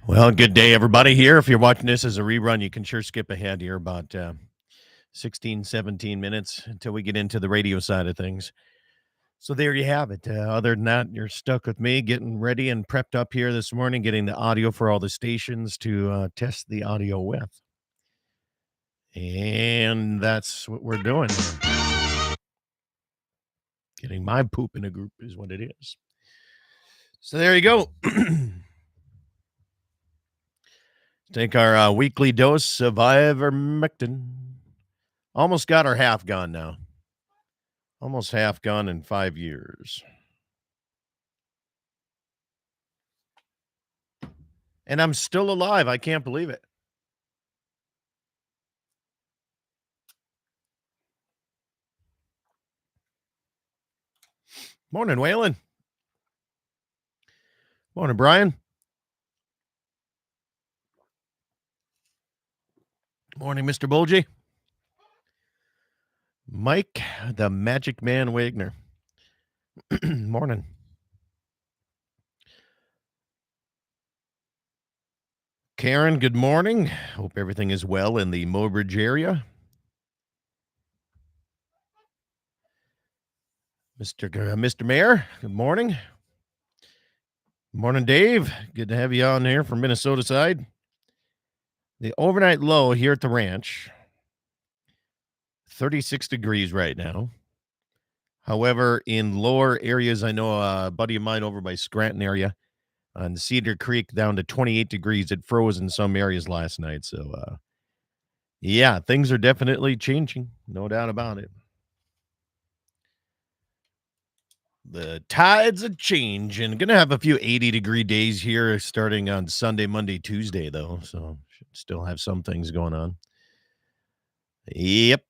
Well, good day, everybody. Here, if you're watching this as a rerun, you can sure skip ahead here about 16, 17 minutes until we get into the radio side of things. So there you have it. Other than that, you're stuck with me getting ready and prepped up here this morning, getting the audio for all the stations to test the audio with. And that's what we're doing here. Getting my poop in a group is what it is. So there you go. Take our weekly dose of ivermectin. Almost got our half gone now. Almost half gone in 5 years. And I'm still alive. I can't believe it. Morning, Waylon. Morning, Brian. Morning, Mr. Bulgy. Mike, the Magic Man Wagner. Morning. Karen, good morning. Hope everything is well in the Mobridge area. Mr. Mayor, good morning. Morning, Dave. Good to have you on here from Minnesota side. The overnight low here at the ranch, 36 degrees right now. However, in lower areas, I know a buddy of mine over by Scranton area on Cedar Creek down to 28 degrees. It froze in some areas last night. So, yeah, things are definitely changing. No doubt about it. The tides of change, and going to have a few 80-degree days here starting on Sunday, Monday, Tuesday, though. So should still have some things going on. Yep.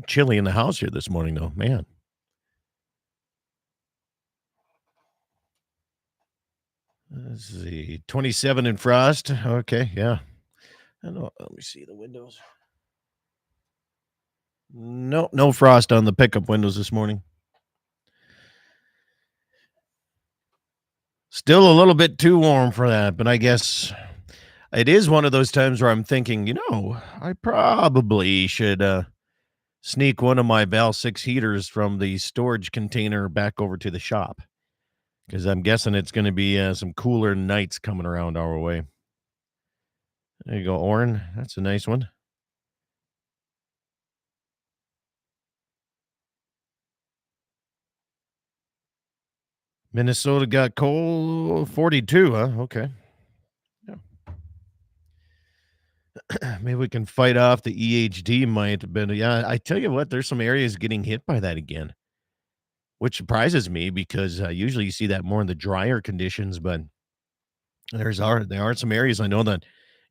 Chilly in the house here this morning, though. Man. Let's see. 27 in frost. Okay, yeah. I know. Let me see the windows. No frost on the pickup windows this morning. Still a little bit too warm for that, but I guess it is one of those times where I'm thinking, I probably should sneak one of my Val 6 heaters from the storage container back over to the shop because I'm guessing it's going to be some cooler nights coming around our way. There you go, Oren. That's a nice one. Minnesota got cold 42, huh? Okay. Yeah. Maybe we can fight off the EHD might, but yeah, I tell you what, there's some areas getting hit by that again, which surprises me because usually you see that more in the drier conditions, but there are some areas I know that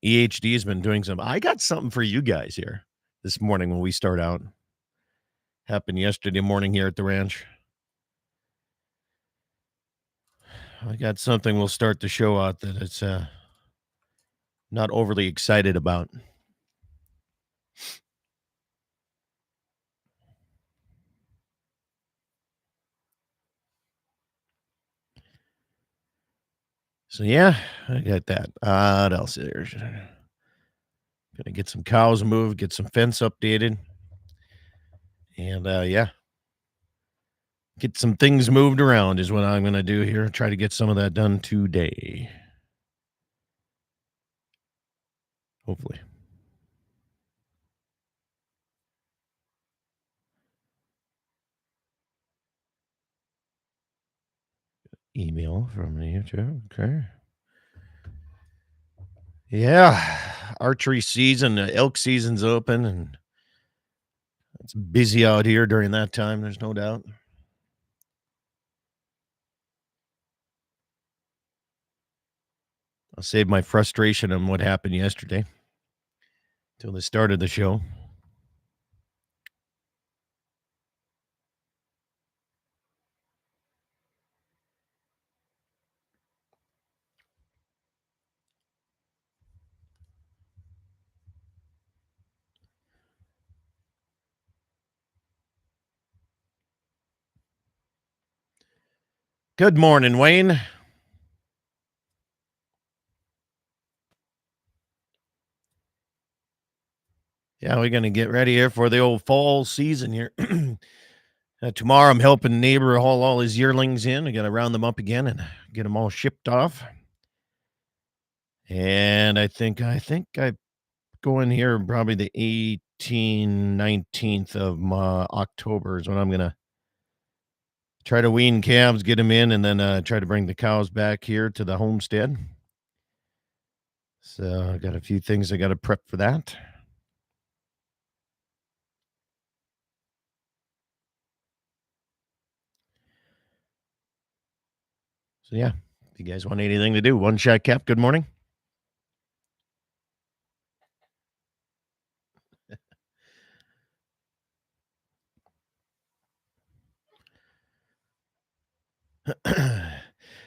EHD has been doing some. I got something for you guys here this morning when we start out. Happened yesterday morning here at the ranch. I got something we'll start the show out that it's not overly excited about. So yeah, I got that. What else is there? Gonna get some cows moved, get some fence updated, and yeah, get some things moved around is what I'm gonna do here. Try to get some of that done today. Hopefully. Email from the YouTube. Okay. Yeah, archery season, elk season's open, and it's busy out here during that time. There's no doubt. I'll save my frustration on what happened yesterday till the start of the show. Good morning, Wayne. Yeah, we're gonna get ready here for the old fall season here. Tomorrow, I'm helping a neighbor haul all his yearlings in. I got to round them up again and get them all shipped off. And I think I go in here probably the 18th, 19th of October is when I'm gonna try to wean calves, get them in, and then try to bring the cows back here to the homestead. So I got a few things I got to prep for that. So yeah, if you guys want anything to do, one shot cap. Good morning.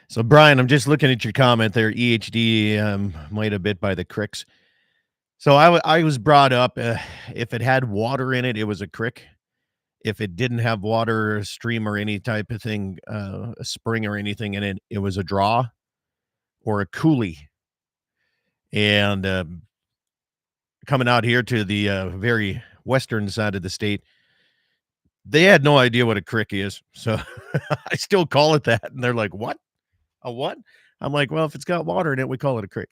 So Brian, I'm just looking at your comment there. EHD might have bit by the cricks. So I was brought up if it had water in it, it was a crick. If it didn't have water, a stream, or any type of thing, a spring or anything in it, it was a draw or a coulee. And coming out here to the very western side of the state, they had no idea what a crick is. So I still call it that. And they're like, what? A what? I'm like, well, if it's got water in it, we call it a crick.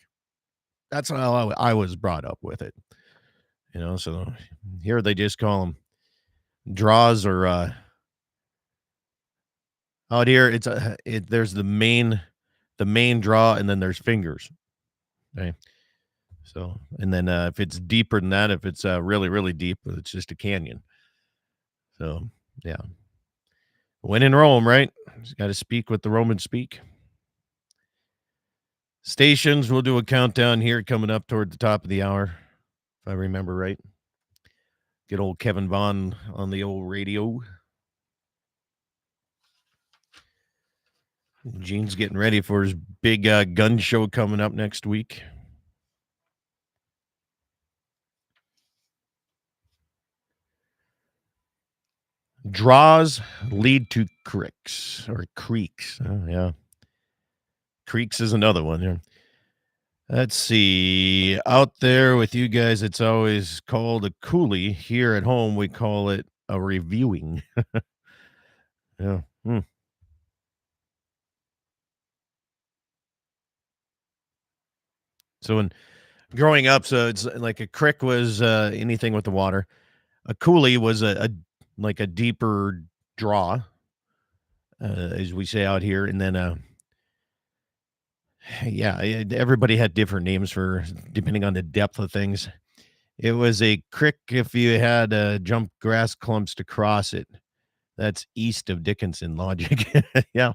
That's how I was brought up with it. So here they just call them draws or out here there's the main draw and then there's fingers. Okay. So and then if it's deeper than that, if it's really, really deep, it's just a canyon. So yeah. When in Rome, right? Just got to speak what the Romans speak. Stations, we'll do a countdown here coming up toward the top of the hour, if I remember right. Get old Kevin Vaughn on the old radio. Gene's getting ready for his big gun show coming up next week. Draws lead to creeks or creeks. Oh, yeah. Creeks is another one here. Let's see. Out there with you guys, it's always called a coulee. Here at home, we call it a reviewing. Yeah. Hmm. So when growing up, so it's like a creek was anything with the water. A coulee was a like a deeper draw, as we say out here, and then yeah, everybody had different names for depending on the depth of things. It was a crick if you had jump grass clumps to cross it. That's east of Dickinson logic. Yeah,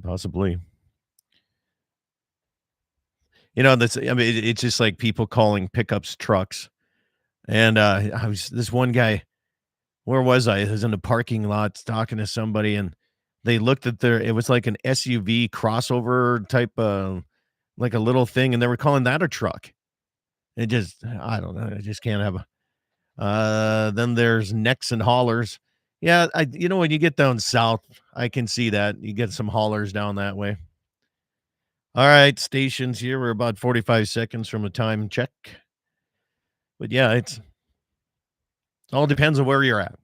possibly. That's I mean, it's just like people calling pickups trucks. And I was this one guy. Where was I? I was in the parking lot talking to somebody, and they looked at their. It was like an SUV crossover type of like a little thing, and they were calling that a truck. It just I don't know, I just can't have a then there's necks and haulers. Yeah, when you get down south, I can see that. You get some haulers down that way. All right, stations here. We're about 45 seconds from a time check. But yeah, it's all depends on where you're at.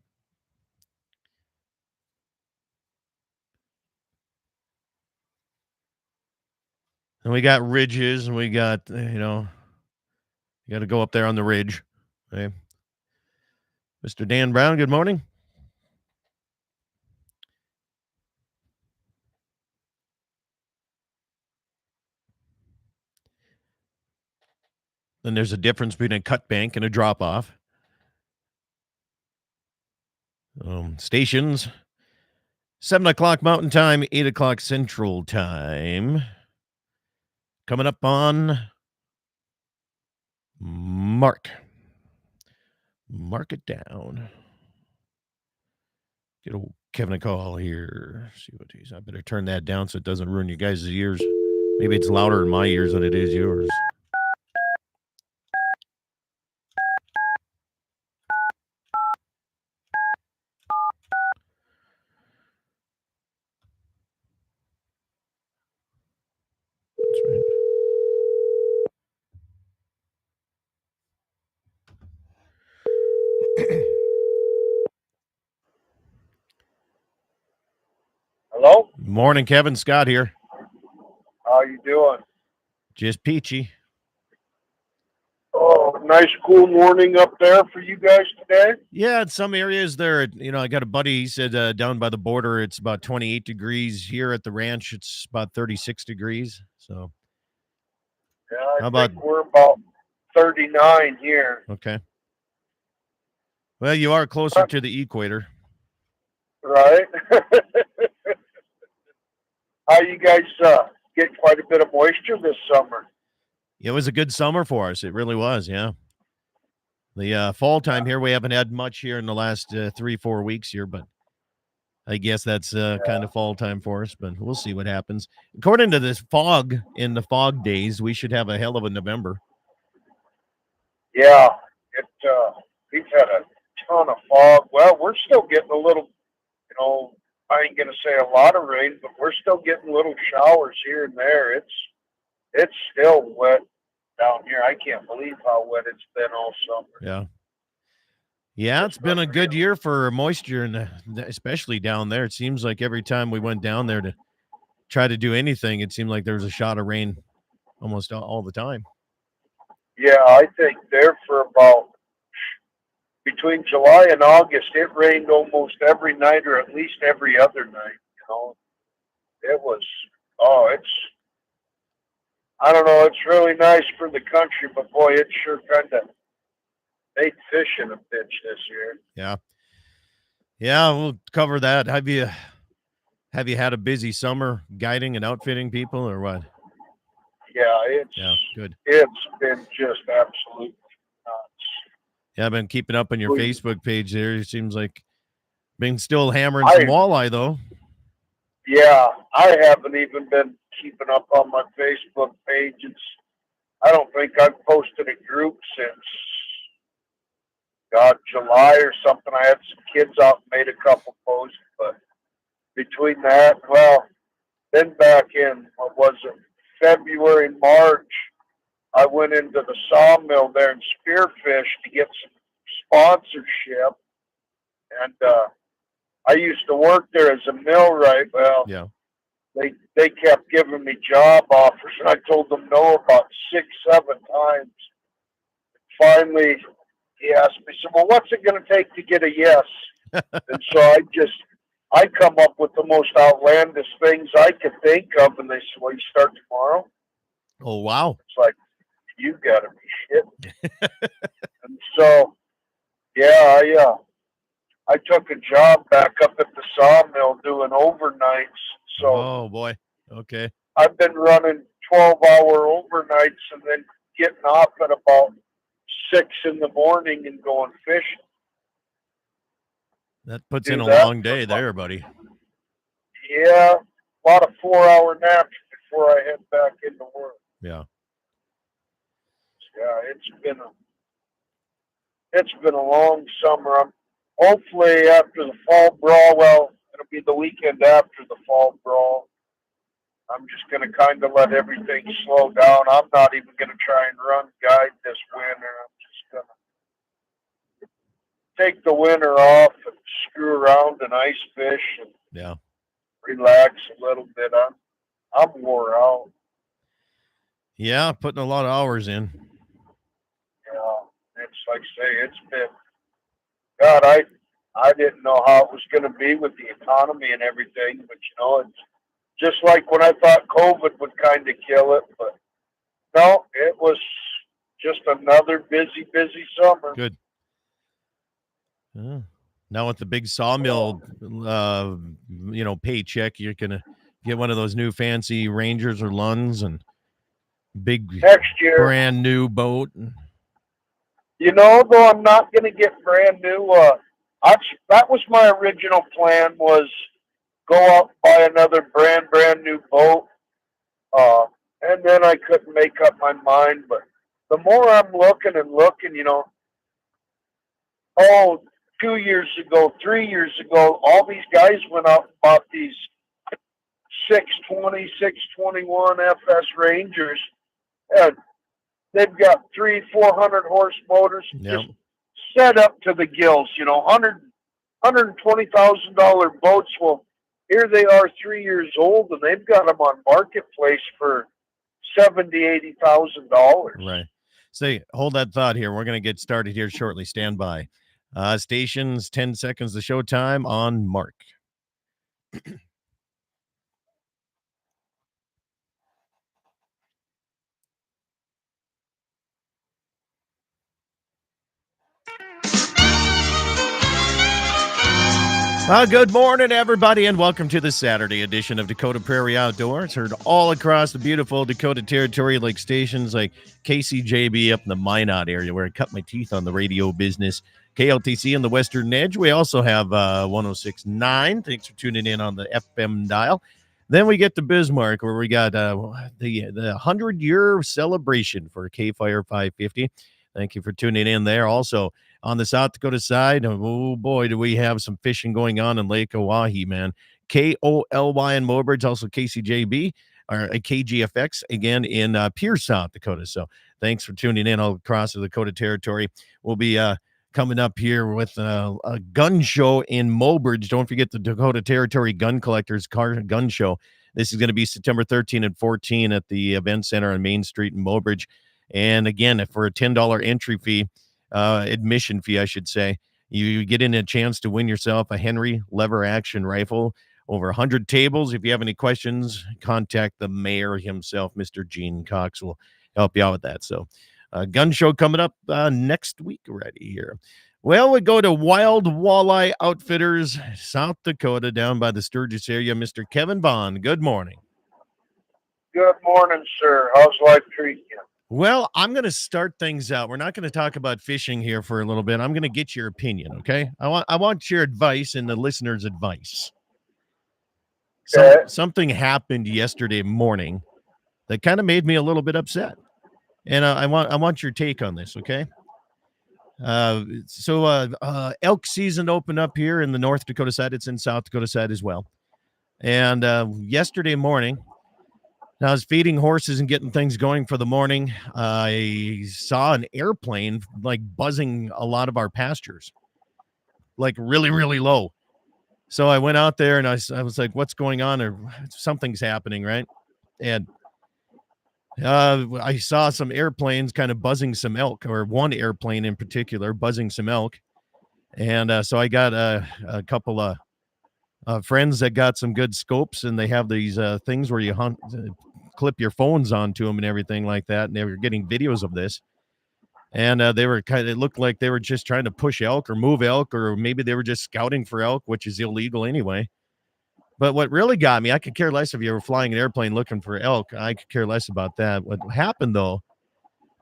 And we got ridges and we got, you got to go up there on the ridge. Okay. Mr. Dan Brown, good morning. Then there's a difference between a cut bank and a drop off. Stations 7 o'clock Mountain Time, 8 o'clock Central Time. Coming up on Mark. Mark it down. Get old Kevin a call here. See what he's. I better turn that down so it doesn't ruin you guys' ears. Maybe it's louder in my ears than it is yours. Hello? Morning, Kevin. Scott here. How you doing? Just peachy. Oh, nice cool morning up there for you guys today. Yeah, in some areas there, I got a buddy, he said down by the border, it's about 28 degrees. Here at the ranch, it's about 36 degrees. So, Yeah, I how about, think we're about 39 here. okay. Well, you are closer to the equator. Right? How you guys get quite a bit of moisture this summer? It was a good summer for us. It really was, yeah. The fall time here, we haven't had much here in the last 3-4 weeks here, but I guess that's kind of fall time for us, but we'll see what happens. According to this fog in the fog days, we should have a hell of a November. Yeah, it we've had a ton of fog. Well, we're still getting a little, I ain't gonna say a lot of rain, but we're still getting little showers here and there. It's still wet down here. I can't believe how wet it's been all summer. Yeah. Yeah, it's been a good year for moisture, and especially down there. It seems like every time we went down there to try to do anything, it seemed like there was a shot of rain almost all the time. Yeah, I think there for about between July and August, it rained almost every night, or at least every other night. It was. Oh, I don't know. It's really nice for the country, but boy, it sure kind of made fishing a bitch this year. Yeah. Yeah, we'll cover that. Have you had a busy summer guiding and outfitting people, or what? Yeah, Good. it's been just absolutely nuts. Yeah, I've been keeping up on your Facebook page there. It seems like been still hammering some I walleye though. Yeah, I haven't even been keeping up on my Facebook page. I don't think I've posted a group since July or something. I had some kids out and made a couple posts, but between that, well, then back in what was it, February, March, I went into the sawmill there in Spearfish to get some sponsorship, and I used to work there as a millwright. Well, yeah. They kept giving me job offers, and I told them no about 6, 7 times. Finally, he asked me, so, well, what's it going to take to get a yes? And so I come up with the most outlandish things I could think of, and they said, well, you start tomorrow? Oh, wow. It's like, you got to be shitting. And so, yeah, I took a job back up at the sawmill doing overnights. So, oh boy, okay. I've been running 12-hour overnights and then getting off at about 6 in the morning and going fishing. That puts in a long day there, buddy. Yeah, a lot of 4-hour naps before I head back into work. Yeah. Yeah, it's been a long summer. Hopefully after the fall brawl, well, it'll be the weekend after the fall brawl. I'm just going to kind of let everything slow down. I'm not even going to try and run guide this winter. I'm just going to take the winter off and screw around and ice fish and relax a little bit. I'm wore out. Yeah, putting a lot of hours in. Yeah, it's like I say, it's been, God, I didn't know how it was going to be with the economy and everything, but it's just like when I thought COVID would kind of kill it, but no, it was just another busy summer. Good. Now with the big sawmill, paycheck, you're gonna get one of those new fancy Rangers or Lunds and big next year brand new boat. Though I'm not going to get brand new. That was my original plan, was go out and buy another brand new boat. And then I couldn't make up my mind. But the more I'm looking, 2 years ago, 3 years ago, all these guys went out and bought these 620, 621 FS Rangers. And they've got 300-400 horse motors, just set up to the gills. $120,000 boats. Well, Here they are, 3 years old, and they've got them on marketplace for $70,000, $80,000. Right. Say, hold that thought here. We're going to get started here shortly. Stand by. Stations, 10 seconds to showtime on Mark. Good morning, everybody, and welcome to the Saturday edition of Dakota Prairie Outdoors. Heard all across the beautiful Dakota Territory, like stations like KCJB up in the Minot area, where I cut my teeth on the radio business. KLTC in the Western Edge. We also have 106.9. Thanks for tuning in on the FM dial. Then we get to Bismarck, where we got the 100-year celebration for K-Fire 550. Thank you for tuning in there. Also, on the South Dakota side, oh boy, do we have some fishing going on in Lake Oahe, man. KOLY in Mobridge, also KCJB, or KGFX, again in Pierce, South Dakota. So thanks for tuning in all across the Dakota Territory. We'll be coming up here with a gun show in Mobridge. Don't forget the Dakota Territory Gun Collectors Gun Show. This is going to be September 13 and 14 at the Event Center on Main Street in Mobridge. And again, for a $10 entry fee, admission fee, I should say, you get in a chance to win yourself a Henry lever action rifle, over 100 tables. If you have any questions, contact the mayor himself, Mr. Gene Cox will help you out with that. So gun show coming up next week already here. Well, we go to Wild Walleye Outfitters, South Dakota, down by the Sturgis area. Mr. Kevin Bond, good morning. Good morning, sir. How's life treating you? Well, I'm going to start things out. We're not going to talk about fishing here for a little bit. I'm going to get your opinion, okay? I want your advice and the listeners' advice. Okay. Something happened yesterday morning that kind of made me a little bit upset, and I want your take on this, okay? Elk season opened up here in the North Dakota side. It's in South Dakota side as well. And yesterday morning, I was feeding horses and getting things going for the morning. I saw an airplane like buzzing a lot of our pastures, like really, really low. So I went out there and I was like, what's going on? Or something's happening, right? And I saw some airplanes kind of buzzing some elk, or one airplane in particular buzzing some elk. And so I got a couple of friends that got some good scopes, and they have these things where you clip your phones onto them and everything like that. And they were getting videos of this. And they were it looked like they were just trying to push elk or move elk, or maybe they were just scouting for elk, which is illegal anyway. But what really got me, I could care less if you were flying an airplane looking for elk. I could care less about that. What happened, though,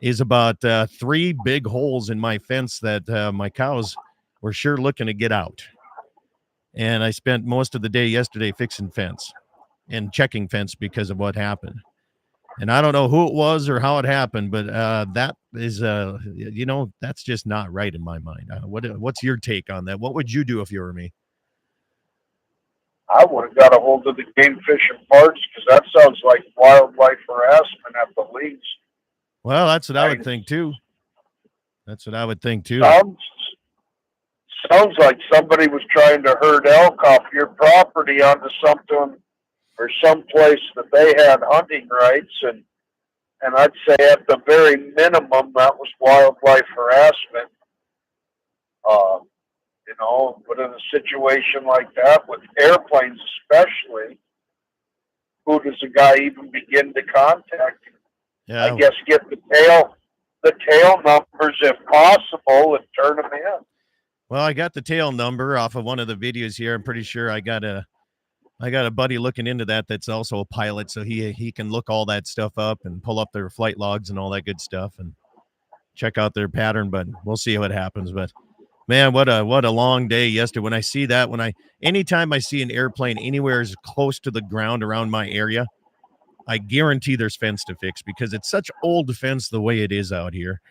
is about 3 big holes in my fence that my cows were sure looking to get out. And I spent most of the day yesterday fixing fence and checking fence because of what happened. And I don't know who it was or how it happened, but that is, that's just not right in my mind. What's your take on that? What would you do if you were me? I would have got a hold of the game fish and parks, because that sounds like wildlife harassment at the least. Well, that's what I would think too. Sounds like somebody was trying to herd elk off your property onto something or someplace that they had hunting rights, and I'd say at the very minimum that was wildlife harassment. But in a situation like that with airplanes especially, who does the guy even begin to contact? Yeah. I guess get the tail numbers if possible and turn them in. Well, I got the tail number off of one of the videos here. I'm pretty sure I got a buddy looking into that that's also a pilot, so he can look all that stuff up and pull up their flight logs and all that good stuff and check out their pattern. But we'll see what happens. But man, what a long day yesterday. When I see that, anytime I see an airplane anywhere as close to the ground around my area, I guarantee there's fence to fix, because it's such old fence the way it is out here.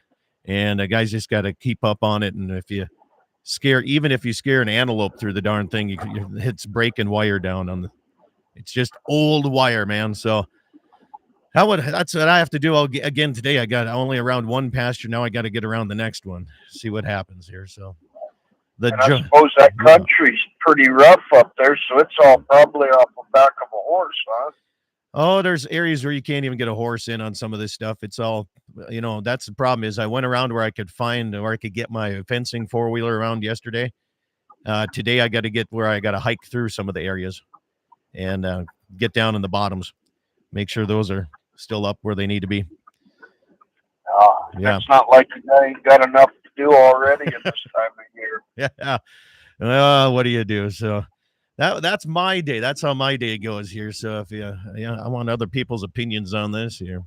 And the guys just got to keep up on it. And even if you scare an antelope through the darn thing, it's breaking wire down it's just old wire, man. So that's what I have to do again today. I got only around one pasture. Now I got to get around the next one, see what happens here. So The And I suppose that yeah. country's pretty rough up there, so it's all probably off the back of a horse, huh? Oh, there's areas where you can't even get a horse in on some of this stuff. It's all, that's the problem is I went around where I could get my fencing four-wheeler around yesterday. Today I got to get where I got to hike through some of the areas and get down in the bottoms, make sure those are still up where they need to be. Yeah. It's not like the guy ain't got enough to do already at this time of year. Yeah. What do you do? So that's my day. That's how my day goes here. So if I want other people's opinions on this here.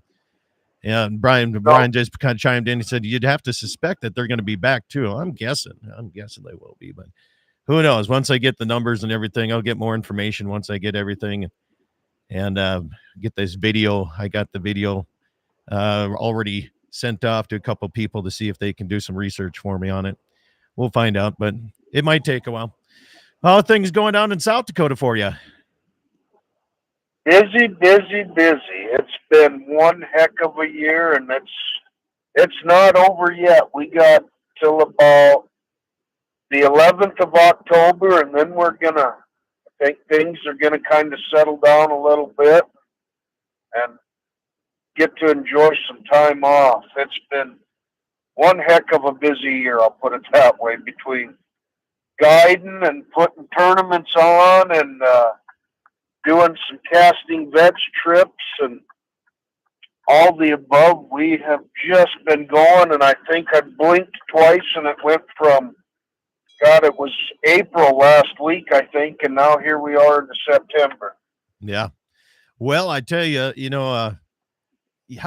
Yeah, and Brian just kind of chimed in. He said you'd have to suspect that they're going to be back too. I'm guessing they will be, but who knows? Once I get the numbers and everything, I'll get more information once I get everything and get this video. I got the video already sent off to a couple people to see if they can do some research for me on it. We'll find out, but it might take a while. How are things going down in South Dakota for you? Busy, busy, busy. It's been one heck of a year, and it's not over yet. We got till about the 11th of October, and then I think things are gonna kind of settle down a little bit and get to enjoy some time off. It's been one heck of a busy year, I'll put it that way, between guiding and putting tournaments on and doing some casting vets trips and all the above. We have just been going, and I think I blinked twice and it went from, it was April last week, I think, and now here we are in September. Yeah. Well, I tell you,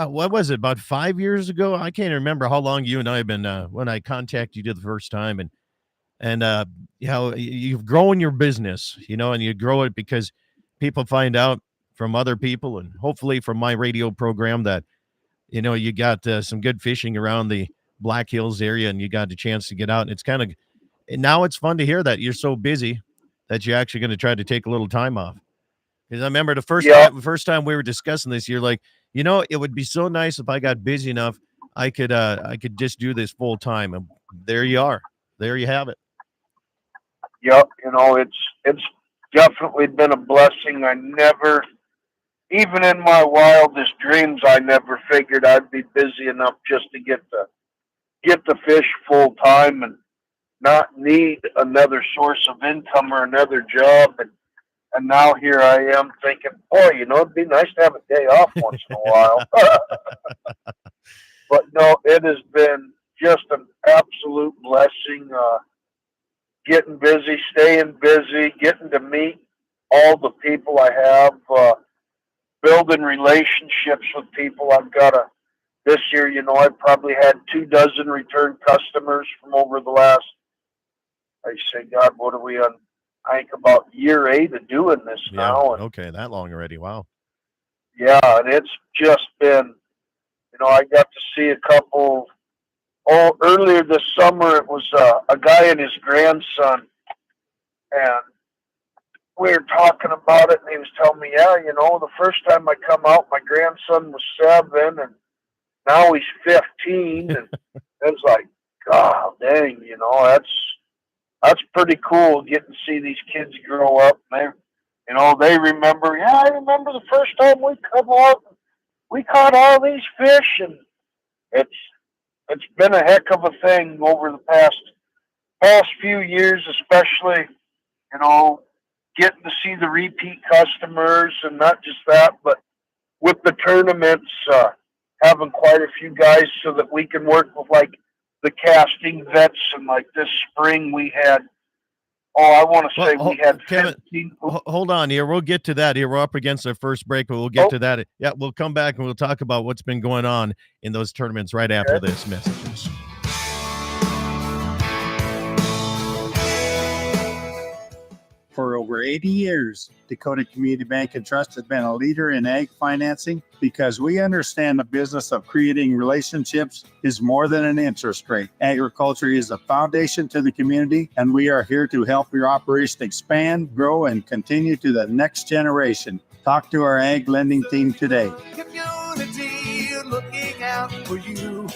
what was it, about 5 years ago? I can't remember how long you and I have been when I contacted you the first time, and you've grown your business, and you grow it because people find out from other people and hopefully from my radio program that, you got some good fishing around the Black Hills area and you got a chance to get out. And it's now it's fun to hear that you're so busy that you're actually going to try to take a little time off. Because I remember the first time we were discussing this, you're like, it would be so nice if I got busy enough, I could just do this full time. And there you are. There you have it. Yep. It's definitely been a blessing. I never, even in my wildest dreams, I never figured I'd be busy enough just to get the fish full time and not need another source of income or another job. And now here I am thinking, boy, it'd be nice to have a day off once in a while. But no, it has been just an absolute blessing. Getting busy, staying busy, getting to meet all the people I have, building relationships with people. This year, I've probably had 24 return customers from over the last, I say, God, what are we on? I think about year 8 of doing this now. And, okay, that long already. Wow. Yeah, and it's just been, I got to see a couple. Earlier this summer, it was a guy and his grandson, and we were talking about it, and he was telling me, the first time I come out, my grandson was 7, and now he's 15, and it's like, God dang, that's pretty cool getting to see these kids grow up. And they remember, I remember the first time we come out, we caught all these fish, and it's been a heck of a thing over the past few years, especially, getting to see the repeat customers, and not just that, but with the tournaments, having quite a few guys so that we can work with like the casting vets. And like this spring we had, I want to say we had Kevin, 15. Hold on here. We'll get to that here. We're up against our first break, but we'll get to that. Yeah, we'll come back and we'll talk about what's been going on in those tournaments right after this messages. For over 80 years, Dakota Community Bank and Trust has been a leader in ag financing because we understand the business of creating relationships is more than an interest rate. Agriculture is a foundation to the community, and we are here to help your operation expand, grow, and continue to the next generation. Talk to our ag lending team today. Community looking out for you.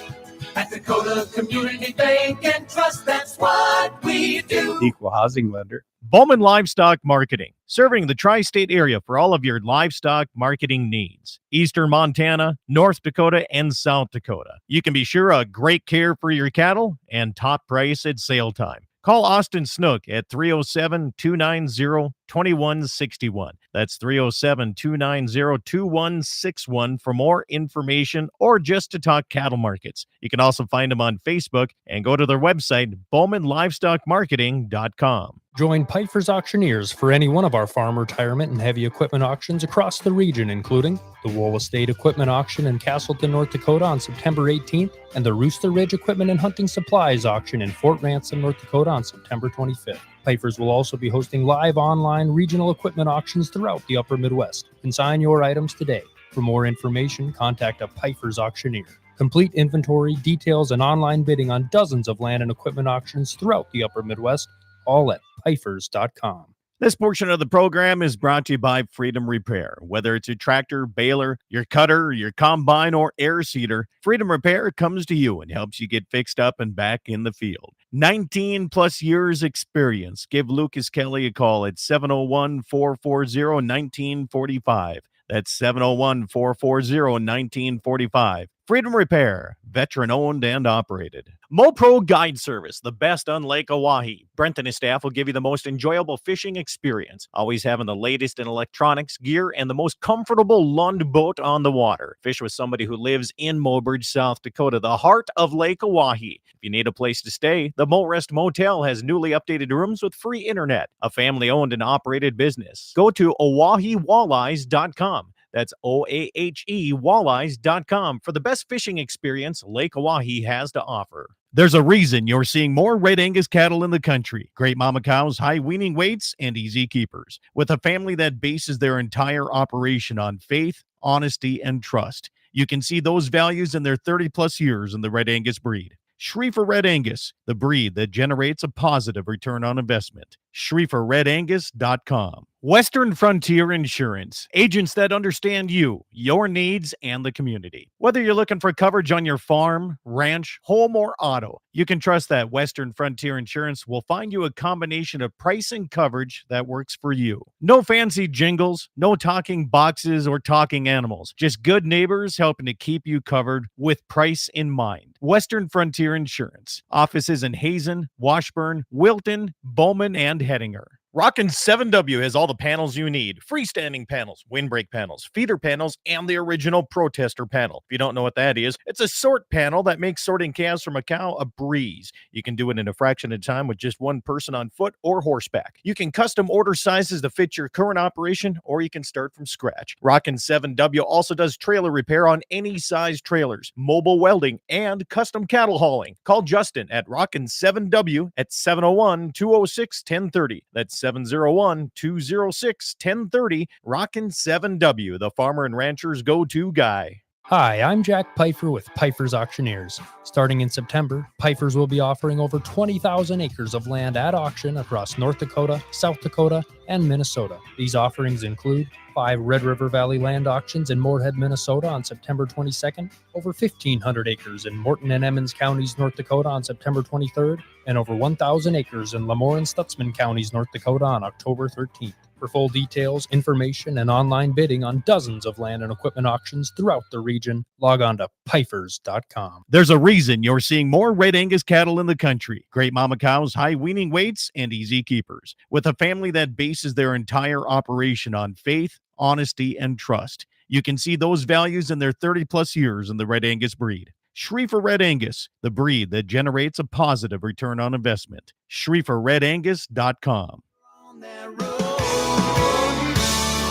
At Dakota Community Bank and Trust, that's what we do. Equal housing lender. Bowman Livestock Marketing, serving the tri-state area for all of your livestock marketing needs. Eastern Montana, North Dakota, and South Dakota. You can be sure of great care for your cattle and top price at sale time. Call Austin Snook at 307-290-2161. That's 307-290-2161 for more information or just to talk cattle markets. You can also find them on Facebook and go to their website, bowmanlivestockmarketing.com. Join Piper's Auctioneers for any one of our farm retirement and heavy equipment auctions across the region, including the Wool Estate Equipment Auction in Castleton, North Dakota on September 18th, and the Rooster Ridge Equipment and Hunting Supplies Auction in Fort Ransom, North Dakota on September 25th. Piper's will also be hosting live online regional equipment auctions throughout the upper Midwest. Consign your items today. For more information, contact a Piper's Auctioneer. Complete inventory, details, and online bidding on dozens of land and equipment auctions throughout the upper Midwest, all at pifers.com. This portion of the program is brought to you by Freedom Repair. Whether it's your tractor, baler, your cutter, your combine, or air seeder, Freedom Repair comes to you and helps you get fixed up and back in the field. 19 plus years experience. Give Lucas Kelly a call at 701-440-1945. That's 701-440-1945. Freedom Repair, veteran-owned and operated. MoPro Guide Service, the best on Lake Oahe. Brent and his staff will give you the most enjoyable fishing experience, always having the latest in electronics, gear, and the most comfortable Lund boat on the water. Fish with somebody who lives in Mobridge, South Dakota, the heart of Lake Oahe. If you need a place to stay, the Mo Rest Motel has newly updated rooms with free internet, a family-owned and operated business. Go to OaheWalleyes.com. That's OAHE Walleyes.com for the best fishing experience Lake Oahe has to offer. There's a reason you're seeing more Red Angus cattle in the country. Great mama cows, high weaning weights, and easy keepers. With a family that bases their entire operation on faith, honesty, and trust. You can see those values in their 30-plus years in the Red Angus breed. Schriefer Red Angus, the breed that generates a positive return on investment. SchrieferRedAngus.com. Western Frontier Insurance. Agents that understand you, your needs, and the community. Whether you're looking for coverage on your farm, ranch, home, or auto, you can trust that Western Frontier Insurance will find you a combination of price and coverage that works for you. No fancy jingles, no talking boxes or talking animals. Just good neighbors helping to keep you covered with price in mind. Western Frontier Insurance. Offices in Hazen, Washburn, Wilton, Bowman, and Hettinger. Rockin' 7W has all the panels you need. Freestanding panels, windbreak panels, feeder panels, and the original protester panel. If you don't know what that is, it's a sort panel that makes sorting calves from a cow a breeze. You can do it in a fraction of time with just one person on foot or horseback. You can custom order sizes to fit your current operation, or you can start from scratch. Rockin' 7W also does trailer repair on any size trailers, mobile welding, and custom cattle hauling. Call Justin at Rockin' 7W at 701-206-1030. That's 701-206-1030. Rockin' 7W, the farmer and rancher's go-to guy. Hi, I'm Jack Pfeiffer with Pfeiffer's Auctioneers. Starting in September, Pfeiffer's will be offering over 20,000 acres of land at auction across North Dakota, South Dakota, and Minnesota. These offerings include 5 Red River Valley land auctions in Moorhead, Minnesota on September 22nd, over 1,500 acres in Morton and Emmons counties, North Dakota on September 23rd, and over 1,000 acres in Lemoore and Stutzman counties, North Dakota on October 13th. For full details, information, and online bidding on dozens of land and equipment auctions throughout the region, log on to pifers.com. There's a reason you're seeing more Red Angus cattle in the country. Great mama cows, high weaning weights, and easy keepers. With a family that bases their entire operation on faith, honesty, and trust. You can see those values in their 30-plus years in the Red Angus breed. Schriefer Red Angus, the breed that generates a positive return on investment. SchrieferRedAngus.com. On that road,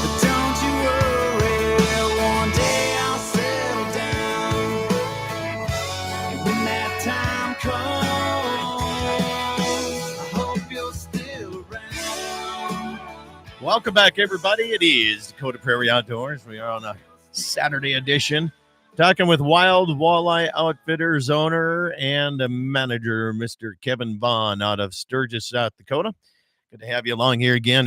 but don't you worry, one day I'll settle down. And when that time comes, I hope you're still around. Welcome back, everybody. It is Dakota Prairie Outdoors. We are on a Saturday edition, talking with Wild Walleye Outfitters owner and manager, Mr. Kevin Vaughn out of Sturgis, South Dakota. Good to have you along here again.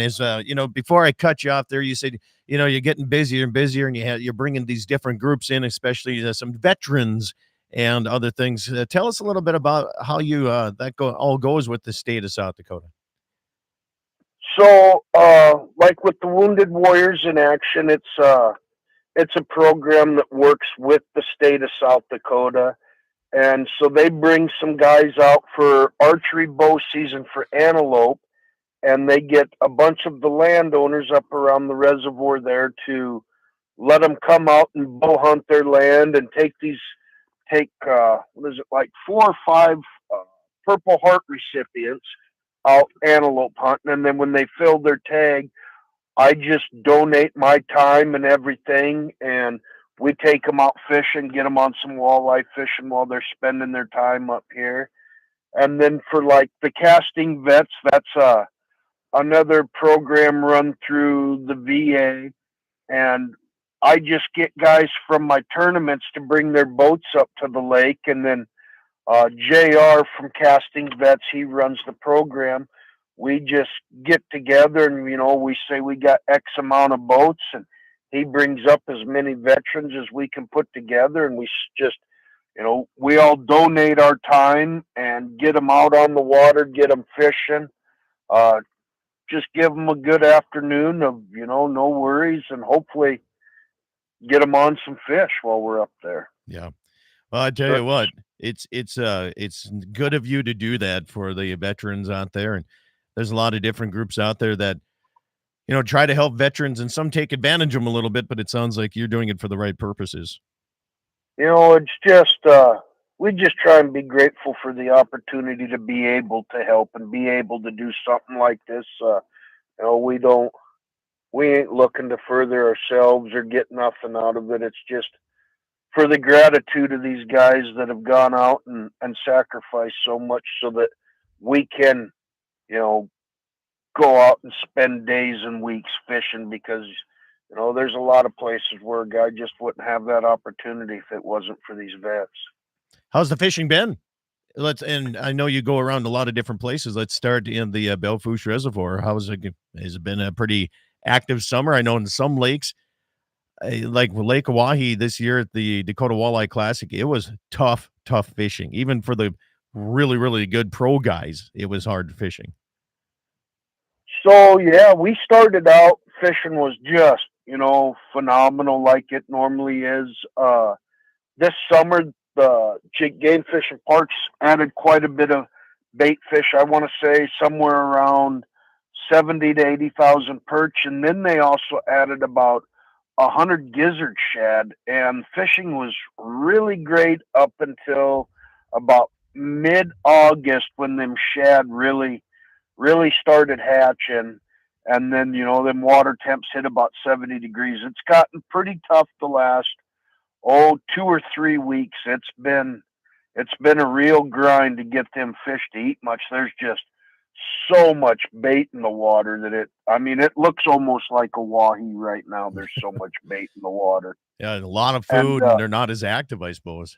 Before I cut you off there, you said, you're getting busier and busier, and you're bringing these different groups in, especially some veterans and other things. Tell us a little bit about how you all goes with the state of South Dakota. So, like with the Wounded Warriors in Action, it's a program that works with the state of South Dakota. And so they bring some guys out for archery bow season for antelope, and they get a bunch of the landowners up around the reservoir there to let them come out and bow hunt their land and take what is it, like 4 or 5 Purple Heart recipients out antelope hunting, and then when they fill their tag, I just donate my time and everything, and we take them out fishing, get them on some walleye fishing while they're spending their time up here. And then for like the casting vets, that's another program run through the VA, and I just get guys from my tournaments to bring their boats up to the lake, and then JR from Casting Vets, he runs the program. We just get together and, we say we got X amount of boats, and he brings up as many veterans as we can put together. And we just, we all donate our time and get them out on the water, get them fishing, just give them a good afternoon of, no worries, and hopefully get them on some fish while we're up there. Yeah. Well, I tell you what, it's good of you to do that for the veterans out there. And there's a lot of different groups out there that, try to help veterans, and some take advantage of them a little bit, but it sounds like you're doing it for the right purposes. It's just, we just try and be grateful for the opportunity to be able to help and be able to do something like this. We ain't looking to further ourselves or get nothing out of it. It's just for the gratitude of these guys that have gone out and sacrificed so much so that we can, go out and spend days and weeks fishing, because, there's a lot of places where a guy just wouldn't have that opportunity if it wasn't for these vets. How's the fishing been? And I know you go around a lot of different places. Let's start in the Belfouche Reservoir. Has it been a pretty active summer? I know in some lakes, like Lake Oahe this year at the Dakota Walleye Classic, it was tough fishing. Even for the really, really good pro guys, it was hard fishing. So, yeah, we started out, fishing was just, phenomenal like it normally is. This summer, the Game Fish and Parks added quite a bit of bait fish. I want to say somewhere around 70 to 80,000 perch. And then they also added about 100 gizzard shad, and fishing was really great up until about mid-August, when them shad really started hatching. And then, them water temps hit about 70 degrees. It's gotten pretty tough the last 2 or 3 weeks. It's been a real grind to get them fish to eat much. There's just so much bait in the water that it looks almost like a wahi right now. There's so much bait in the water. Yeah, a lot of food, and they're not as active, I suppose.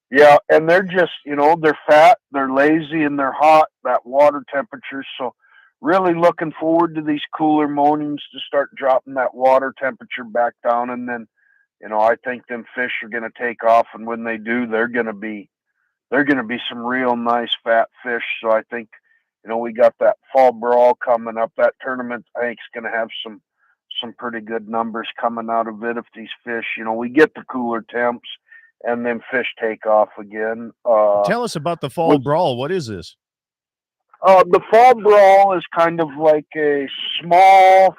Yeah, and they're just, they're fat, they're lazy, and they're hot, that water temperature. So really looking forward to these cooler mornings to start dropping that water temperature back down. And then, I think them fish are going to take off. And when they do, they're going to be some real nice fat fish. So I think, we got that fall brawl coming up. That tournament, I think, is going to have some pretty good numbers coming out of it if these fish, we get the cooler temps and then fish take off again. Tell us about the fall brawl. What is this? The fall brawl is kind of like a small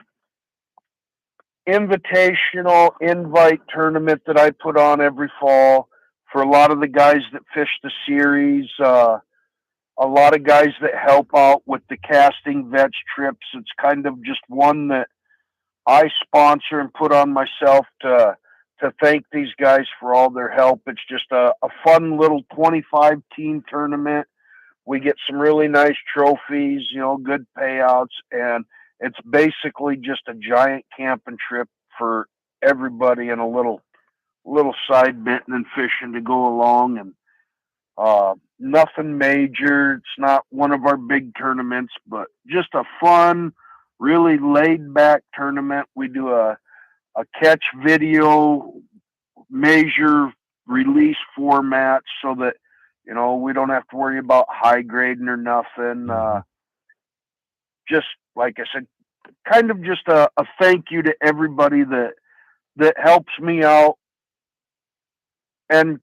invitational invite tournament that I put on every fall for a lot of the guys that fish the series. A lot of guys that help out with the Casting Vets trips. It's kind of just one that I sponsor and put on myself to thank these guys for all their help. It's just a fun little 25 team tournament. We get some really nice trophies, good payouts, and it's basically just a giant camping trip for everybody and a little side bitting and fishing to go along. And nothing major. It's not one of our big tournaments, but just a fun, really laid back tournament. We do a catch video, measure release formats so that, we don't have to worry about high grading or nothing. Just like I said, kind of just a thank you to everybody that helps me out and,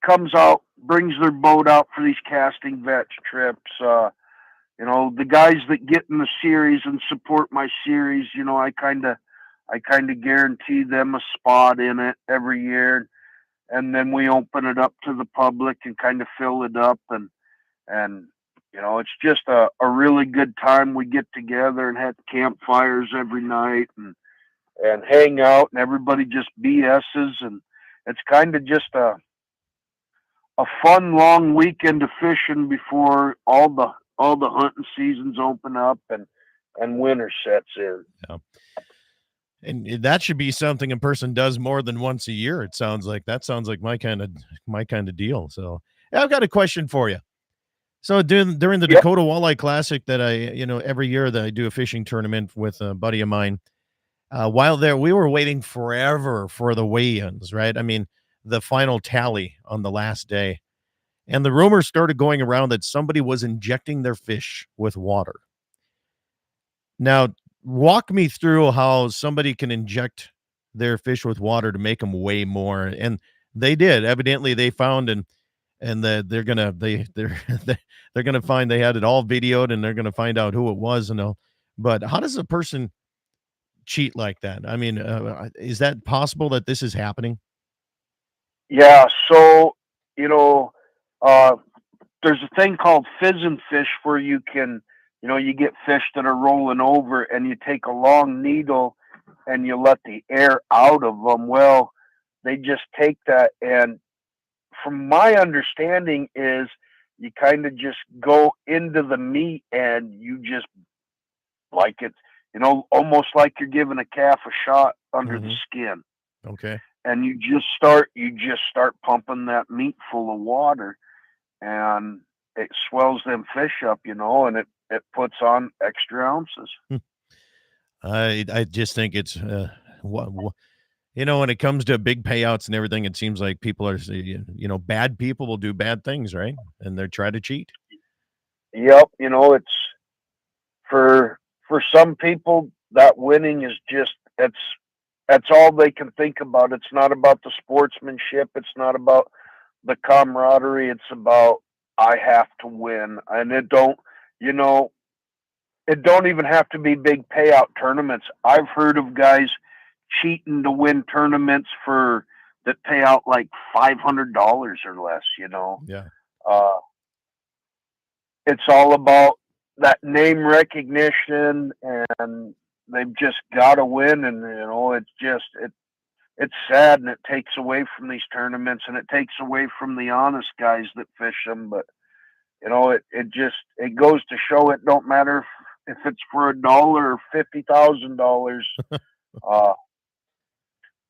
comes out, brings their boat out for these casting vets trips. The guys that get in the series and support my series, I kind of guarantee them a spot in it every year. And then we open it up to the public and kind of fill it up. And it's just a really good time. We get together and have campfires every night and hang out, and everybody just BS's. And it's kind of just a fun long weekend of fishing before all the hunting seasons open up and winter sets in. Yeah. And that should be something a person does more than once a year. It sounds like my kind of deal. So I've got a question for you. So during the Yep. Dakota Walleye Classic that every year that I do a fishing tournament with a buddy of mine, while there, we were waiting forever for the weigh-ins, right? I mean, the final tally on the last day. And the rumors started going around that somebody was injecting their fish with water. Now, walk me through how somebody can inject their fish with water to make them weigh more. And they did. Evidently, they found they're gonna find they had it all videoed, and they're gonna find out who it was and all. But how does a person cheat like that? I mean, is that possible that this is happening? Yeah. So, uh, there's a thing called fizzing fish where you can, you get fish that are rolling over and you take a long needle and you let the air out of them. Well, they just take that, and from my understanding is you kind of just go into the meat and you just like it, almost like you're giving a calf a shot under the skin. Okay. And you just start pumping that meat full of water, and it swells them fish up, and it puts on extra ounces. I just think it's when it comes to big payouts and everything, it seems like people are bad people will do bad things, right? And they try to cheat. Yep. It's for some people that winning is just, that's all they can think about. It's not about the sportsmanship. It's not about the camaraderie. It's about, I have to win. And it don't even have to be big payout tournaments. I've heard of guys cheating to win tournaments that pay out like $500 or less, Yeah. It's all about that name recognition, and they've just got to win. And, it's sad, and it takes away from these tournaments, and it takes away from the honest guys that fish them. But, it goes to show it don't matter if it's for $1 or $50,000.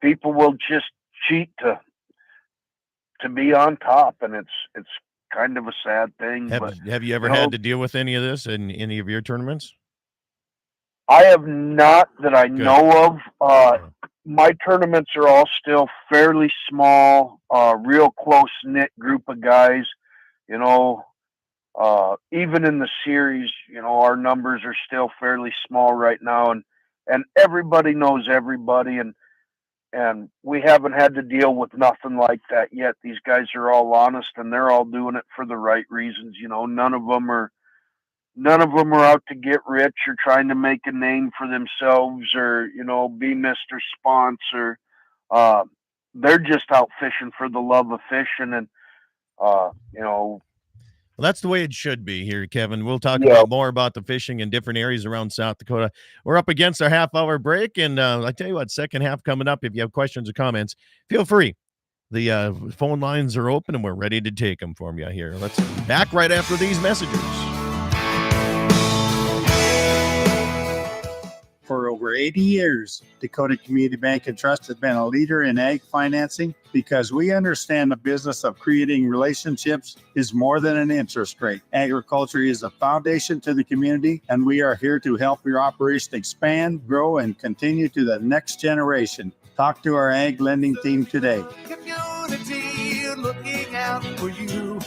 People will just cheat to be on top, and it's kind of a sad thing. Have you ever had to deal with any of this in any of your tournaments? I have not, that I know of. My tournaments are all still fairly small, real close knit group of guys. Even in the series, our numbers are still fairly small right now, and everybody knows everybody, and we haven't had to deal with nothing like that yet. These guys are all honest, and they're all doing it for the right reasons. None of them are out to get rich or trying to make a name for themselves or, be Mr. Sponsor. They're just out fishing for the love of fishing. And, Well, that's the way it should be here, Kevin. We'll talk about more about the fishing in different areas around South Dakota. We're up against our half-hour break, and I tell you what, second half coming up. If you have questions or comments, feel free. The phone lines are open, and we're ready to take them from you here. Let's be back right after these messages. For over 80 years, Dakota Community Bank and Trust has been a leader in ag financing because we understand the business of creating relationships is more than an interest rate. Agriculture is a foundation to the community, and we are here to help your operation expand, grow, and continue to the next generation. Talk to our ag lending team today. If you community looking out for you.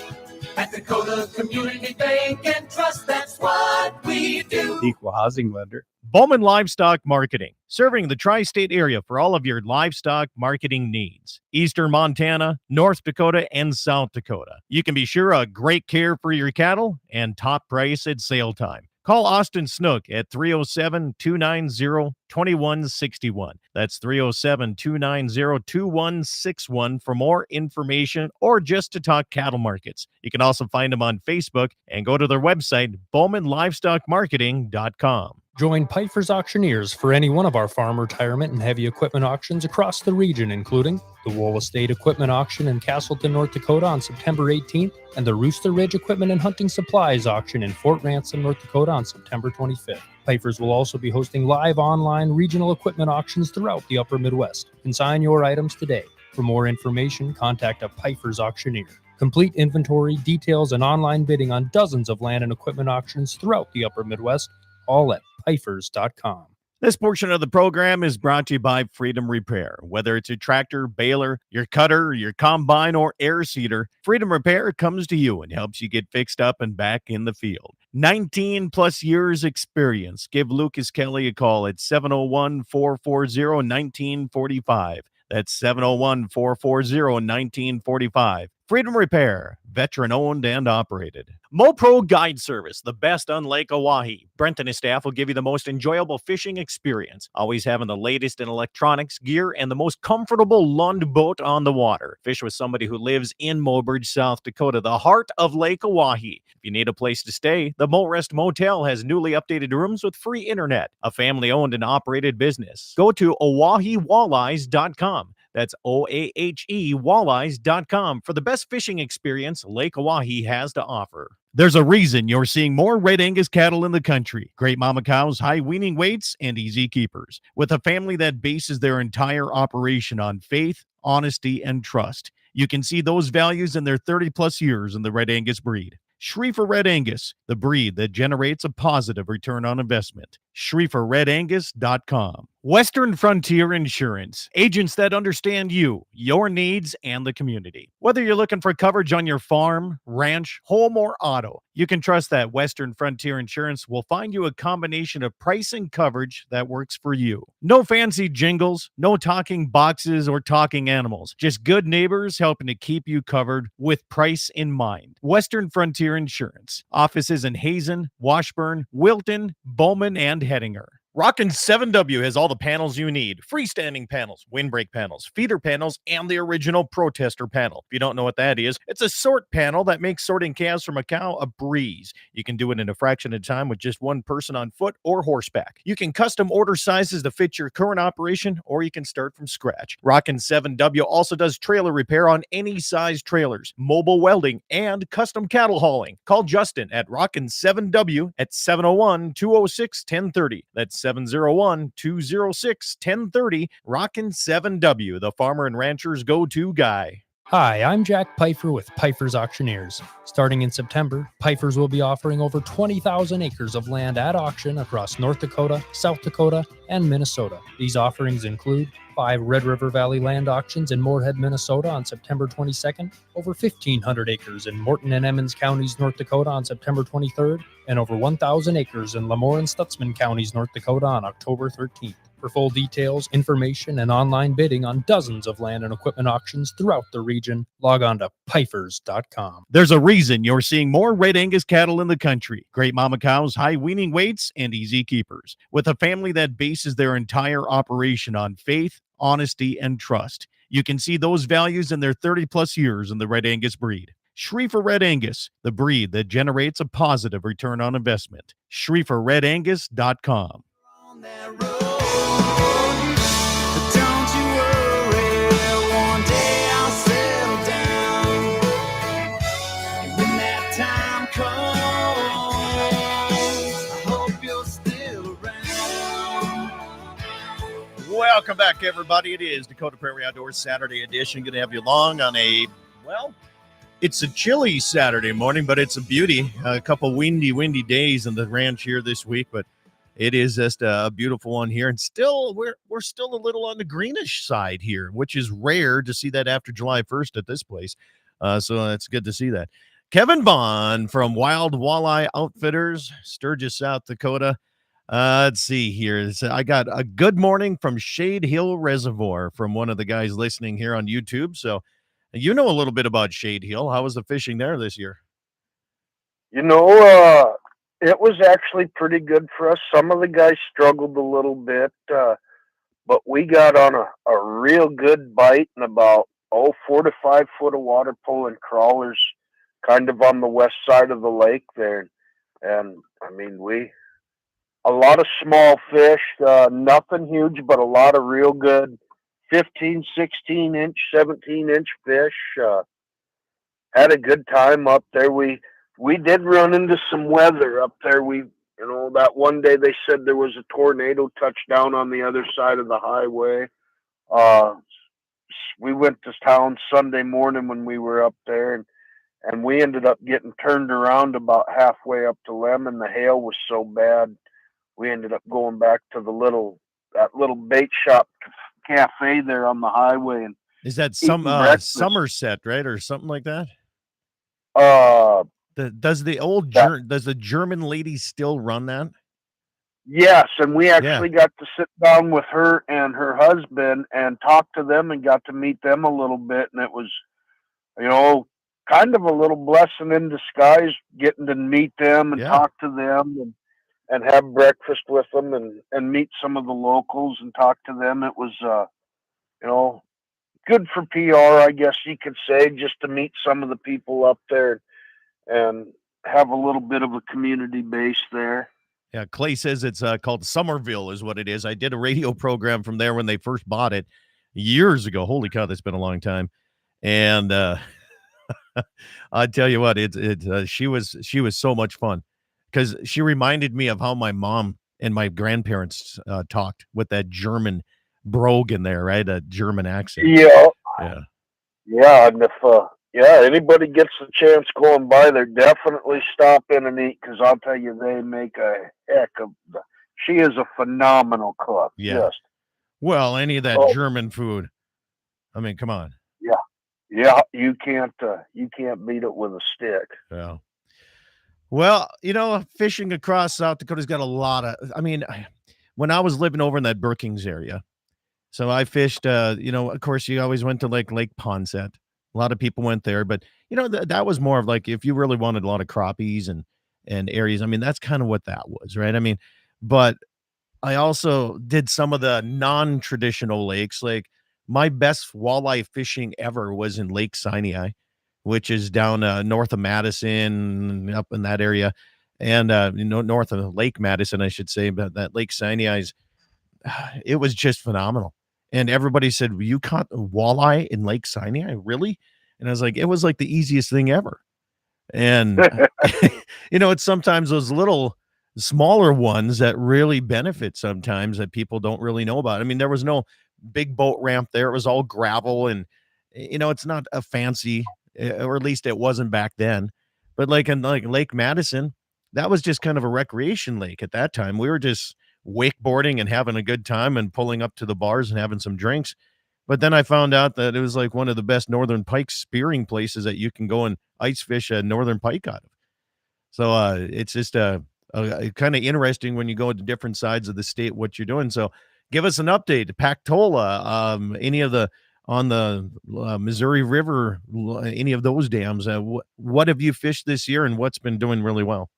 At Dakota Community Bank and Trust, that's what we do. Equal housing lender. Bowman Livestock Marketing, serving the tri-state area for all of your livestock marketing needs. Eastern Montana, North Dakota, and South Dakota. You can be sure of great care for your cattle and top price at sale time. Call Austin Snook at 307-290-2161. That's 307-290-2161 for more information or just to talk cattle markets. You can also find them on Facebook and go to their website, bowmanlivestockmarketing.com. Join Pfeiffer's Auctioneers for any one of our farm retirement and heavy equipment auctions across the region, including the Wool Estate Equipment Auction in Castleton, North Dakota on September 18th, and the Rooster Ridge Equipment and Hunting Supplies Auction in Fort Ransom, North Dakota on September 25th. Pfeiffer's will also be hosting live online regional equipment auctions throughout the upper Midwest. Consign your items today. For more information, contact a Pfeiffer's Auctioneer. Complete inventory, details, and online bidding on dozens of land and equipment auctions throughout the upper Midwest, all at Pfeifers.com. This portion of the program is brought to you by Freedom Repair. Whether it's a tractor, baler, your cutter, your combine, or air seeder, Freedom Repair comes to you and helps you get fixed up and back in the field. 19 plus years experience. Give Lucas Kelly a call at 701-440-1945. That's 701-440-1945. Freedom Repair, veteran-owned and operated. MoPro Guide Service, the best on Lake Oahe. Brent and his staff will give you the most enjoyable fishing experience, always having the latest in electronics, gear, and the most comfortable Lund boat on the water. Fish with somebody who lives in Mobridge, South Dakota, the heart of Lake Oahe. If you need a place to stay, the Mo Rest Motel has newly updated rooms with free internet, a family-owned and operated business. Go to OaheWalleyes.com. That's OAHE Walleyes.com for the best fishing experience Lake Oahe has to offer. There's a reason you're seeing more Red Angus cattle in the country. Great mama cows, high weaning weights, and easy keepers. With a family that bases their entire operation on faith, honesty, and trust. You can see those values in their 30-plus years in the Red Angus breed. Schriefer Red Angus, the breed that generates a positive return on investment. SchrieferRedAngus.com. Western Frontier Insurance. Agents that understand you, your needs, and the community. Whether you're looking for coverage on your farm, ranch, home, or auto, you can trust that Western Frontier Insurance will find you a combination of price and coverage that works for you. No fancy jingles, no talking boxes or talking animals. Just good neighbors helping to keep you covered with price in mind. Western Frontier Insurance. Offices in Hazen, Washburn, Wilton, Bowman, and Hettinger. Rockin' 7W has all the panels you need. Freestanding panels, windbreak panels, feeder panels, and the original protester panel. If you don't know what that is, it's a sort panel that makes sorting calves from a cow a breeze. You can do it in a fraction of time with just one person on foot or horseback. You can custom order sizes to fit your current operation, or you can start from scratch. Rockin' 7W also does trailer repair on any size trailers, mobile welding, and custom cattle hauling. Call Justin at Rockin' 7W at 701-206-1030. That's 701-206-1030. Rockin' 7W, the farmer and rancher's go-to guy. Hi, I'm Jack Pfeiffer with Pfeiffer's Auctioneers. Starting in September, Pfeiffer's will be offering over 20,000 acres of land at auction across North Dakota, South Dakota, and Minnesota. These offerings include 5 Red River Valley land auctions in Moorhead, Minnesota on September 22nd, over 1,500 acres in Morton and Emmons counties, North Dakota on September 23rd, and over 1,000 acres in Lemoore and Stutzman counties, North Dakota on October 13th. For full details, information, and online bidding on dozens of land and equipment auctions throughout the region, log on to Pfeifers.com. There's a reason you're seeing more Red Angus cattle in the country. Great mama cows, high weaning weights, and easy keepers. With a family that bases their entire operation on faith, honesty, and trust. You can see those values in their 30-plus years in the Red Angus breed. Schriefer Red Angus, the breed that generates a positive return on investment. SchrieferRedAngus.com. On that road, but don't you worry, one day I'll settle down. And when that time comes, I hope you're still around. Welcome back, everybody. It is Dakota Prairie Outdoors Saturday edition. Going to have you along on a, well, it's a chilly Saturday morning, but it's a beauty. A couple windy days in the ranch here this week, but It is just a beautiful one here, and still we're still a little on the greenish side here, which is rare to see that after July 1st at this place. So it's good to see that. Kevin Bond from Wild Walleye Outfitters, Sturgis, South Dakota. Let's see here. I got a good morning from Shade Hill Reservoir from one of the guys listening here on YouTube. So you know a little bit about Shade Hill. How was the fishing there this year? It was actually pretty good for us. Some of the guys struggled a little bit, but we got on a real good bite and about 4 to 5 foot of water pulling crawlers kind of on the west side of the lake there. And I mean, a lot of small fish, nothing huge, but a lot of real good 15, 16 inch, 17 inch fish. Had a good time up there. We did run into some weather up there. That one day they said there was a tornado touchdown on the other side of the highway. Uh, we went to town Sunday morning when we were up there, and we ended up getting turned around about halfway up to Lemon. The hail was so bad, we ended up going back to that little bait shop cafe there on the highway and Is that some eating breakfast. Somerset, right, or something like that? Uh, Does that does the German lady still run that? Yes, and we Yeah. actually got to sit down with her and her husband and talk to them and got to meet them a little bit, and it was, you know, kind of a little blessing in disguise getting to meet them and Yeah. talk to them and have breakfast with them and meet some of the locals and talk to them. It was, you know, good for PR, I guess you could say, just to meet some of the people up there and have a little bit of a community base there. Yeah, Clay says it's called Somerville is what it is. I did a radio program from there when they first bought it years ago. Holy cow, that's been a long time. And I tell you what, she was so much fun because she reminded me of how my mom and my grandparents talked with that German brogue in there, right? A German accent. Yeah, Yeah. Yeah, and if anybody gets the chance going by there, definitely stop in and eat because I'll tell you they make a heck of. She is a phenomenal cook. Yeah. Just Well, any of that oh German food. I mean, come on. yeah, yeah. You can't beat it with a stick. Yeah. Well, fishing across South Dakota's got a lot of. I mean, when I was living over in that Brookings area, so I fished. Of course, you always went to Lake Ponset. A lot of people went there, but that was more of like if you really wanted a lot of crappies and areas. I mean, that's kind of what that was, right? I mean, but I also did some of the non-traditional lakes. Like my best walleye fishing ever was in Lake Sinai, which is down north of Madison, up in that area, and north of Lake Madison, I should say. But that Lake Sinai is, it was just phenomenal. And everybody said, "You caught a walleye in Lake Sinai, really?" And I was like, "It was like the easiest thing ever." And it's sometimes those little smaller ones that really benefit sometimes that people don't really know about. I mean, there was no big boat ramp there. It was all gravel and it's not a fancy or at least it wasn't back then. But like in like Lake Madison, that was just kind of a recreation lake at that time. We were just wakeboarding and having a good time and pulling up to the bars and having some drinks. But then I found out that it was like one of the best northern pike spearing places that you can go and ice fish a northern pike out of. So it's just kind of interesting when you go into different sides of the state what you're doing. So give us an update. Pactola, any of the on the Missouri River, any of those dams. What have you fished this year, and what's been doing really well?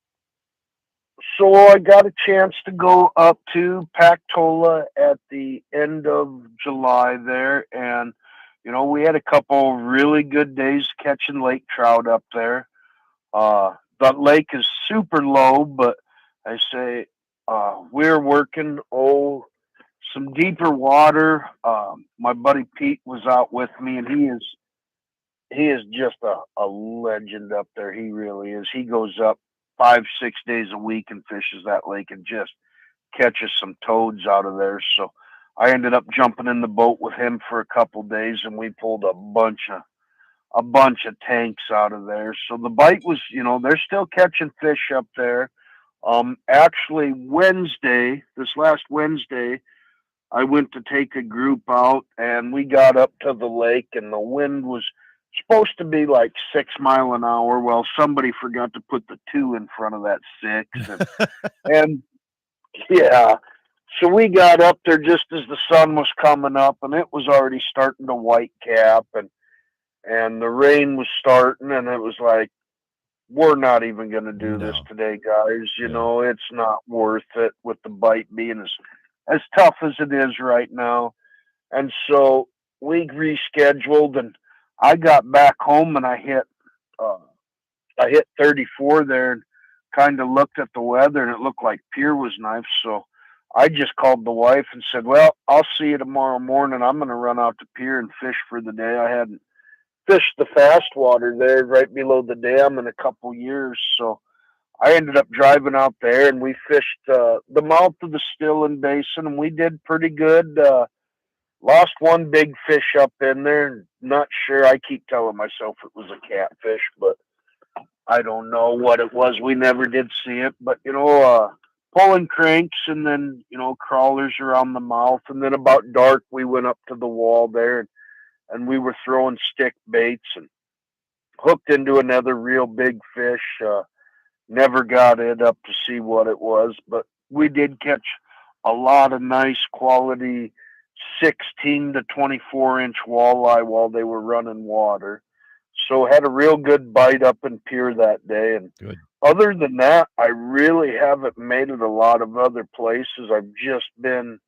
So I got a chance to go up to Pactola at the end of July there, and we had a couple really good days catching lake trout up there. The lake is super low, but I say we're working some deeper water. My buddy Pete was out with me, and he is just a legend up there. He really is. He goes up 5, 6 days a week and fishes that lake and just catches some toads out of there. So I ended up jumping in the boat with him for a couple days, and we pulled a bunch of tanks out of there. So the bite was, they're still catching fish up there. Actually, this last Wednesday, I went to take a group out and we got up to the lake and the wind was supposed to be like 6 mile an hour. Well, somebody forgot to put the two in front of that six. And yeah, so we got up there just as the sun was coming up and it was already starting to white cap and the rain was starting and it was like, we're not even going to do this No. today, guys. You Yeah. know, it's not worth it with the bite being as tough as it is right now. And so we rescheduled and I got back home and uh, I hit 34 there and kind of looked at the weather and it looked like pier was nice. So I just called the wife and said, well, I'll see you tomorrow morning. I'm going to run out to pier and fish for the day. I hadn't fished the fast water there right below the dam in a couple years. So I ended up driving out there and we fished the mouth of the Stillen Basin and we did pretty good. Lost one big fish up in there. Not sure. I keep telling myself it was a catfish, but I don't know what it was. We never did see it. But, pulling cranks and then, crawlers around the mouth. And then about dark, we went up to the wall there and we were throwing stick baits and hooked into another real big fish. Never got it up to see what it was, but we did catch a lot of nice quality 16 to 24-inch walleye while they were running water. So had a real good bite up in pier that day. And Good. other than that, I really haven't made it a lot of other places. I've just been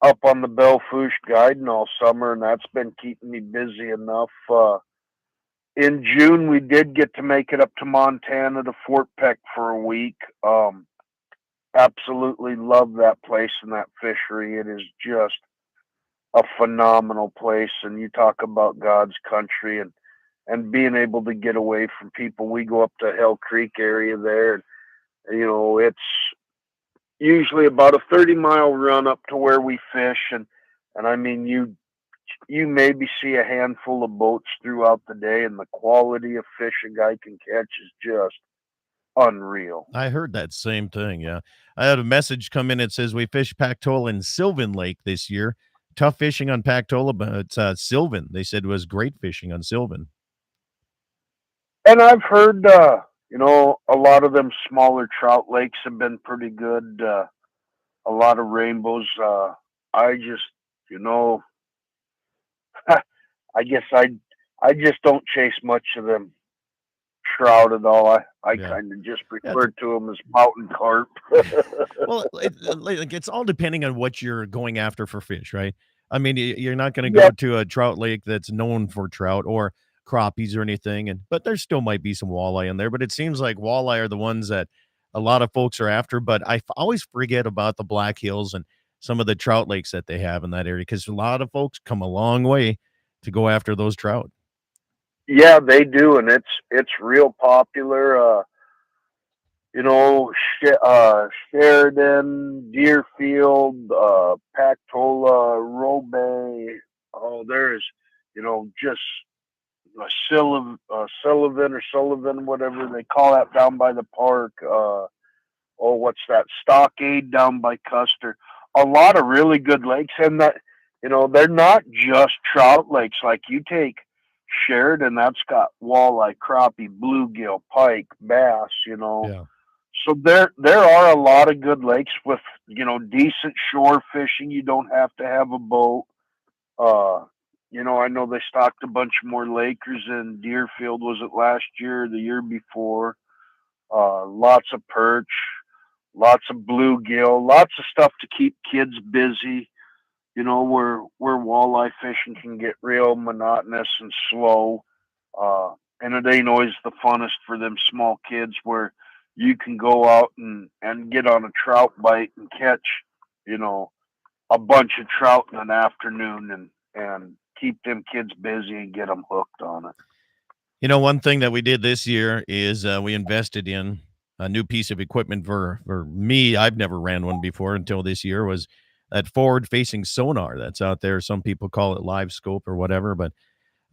up on the Belle Fourche guiding all summer, and that's been keeping me busy enough. In June, we did get to make it up to Montana to Fort Peck for a week. Absolutely love that place and that fishery. It is just a phenomenal place. And you talk about God's country and being able to get away from people. We go up to Hell Creek area there. And, it's usually about a 30-mile run up to where we fish. And I mean, you maybe see a handful of boats throughout the day, and the quality of fish a guy can catch is just unreal. I heard that same thing, yeah. I had a message come in that says we fished Pactola in Sylvan Lake this year. Tough fishing on Pactola, but it's Sylvan. They said it was great fishing on Sylvan. And I've heard, a lot of them smaller trout lakes have been pretty good. A lot of rainbows. I just, I guess I just don't chase much of them trout at all. I Yeah. kind of just Yeah, refer to them as mountain carp. well, like it's all depending on what you're going after for fish, right? I mean, you're not going to go Yep. to a trout lake that's known for trout or crappies or anything, but there still might be some walleye in there. But it seems like walleye are the ones that a lot of folks are after. But always forget about the Black Hills and some of the trout lakes that they have in that area because a lot of folks come a long way to go after those trout. Yeah, they do, and it's real popular. Sheridan, Deerfield, Pactola, Robe. Oh, there's, just Sullivan or Sullivan, whatever they call that down by the park. What's that? Stockade down by Custer. A lot of really good lakes, and that, they're not just trout lakes. Like you take Sheridan, that's got walleye, crappie, bluegill, pike, bass. Yeah. So there are a lot of good lakes with decent shore fishing. You don't have to have a boat. I know they stocked a bunch more Lakers in Deerfield. Was it last year or the year before? Lots of perch, lots of bluegill, lots of stuff to keep kids busy. Where walleye fishing can get real monotonous and slow. And it ain't always the funnest for them small kids where you can go out and get on a trout bite and catch, a bunch of trout in an afternoon and keep them kids busy and get them hooked on it. One thing that we did this year is we invested in a new piece of equipment for me. I've never ran one before until this year was that forward-facing sonar that's out there. Some people call it live scope or whatever, but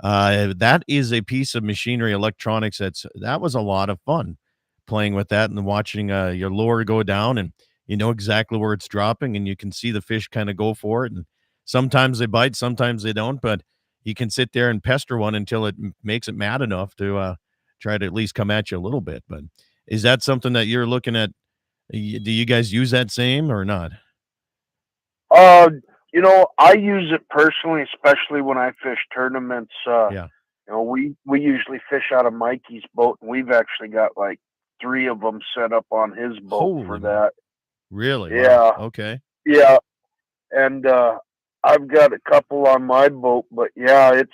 that is a piece of machinery, electronics that was a lot of fun playing with that and watching your lure go down, and you know exactly where it's dropping, and you can see the fish kind of go for it. And sometimes they bite, sometimes they don't, but you can sit there and pester one until it makes it mad enough to try to at least come at you a little bit. But is that something that you're looking at? Do you guys use that same or not? Uh, I use it personally, especially when I fish tournaments. Yeah. We usually fish out of Mikey's boat, and we've actually got like three of them set up on his boat for Holy, that. really? Wow. Yeah, Okay. yeah, and I've got a couple on my boat, but yeah, it's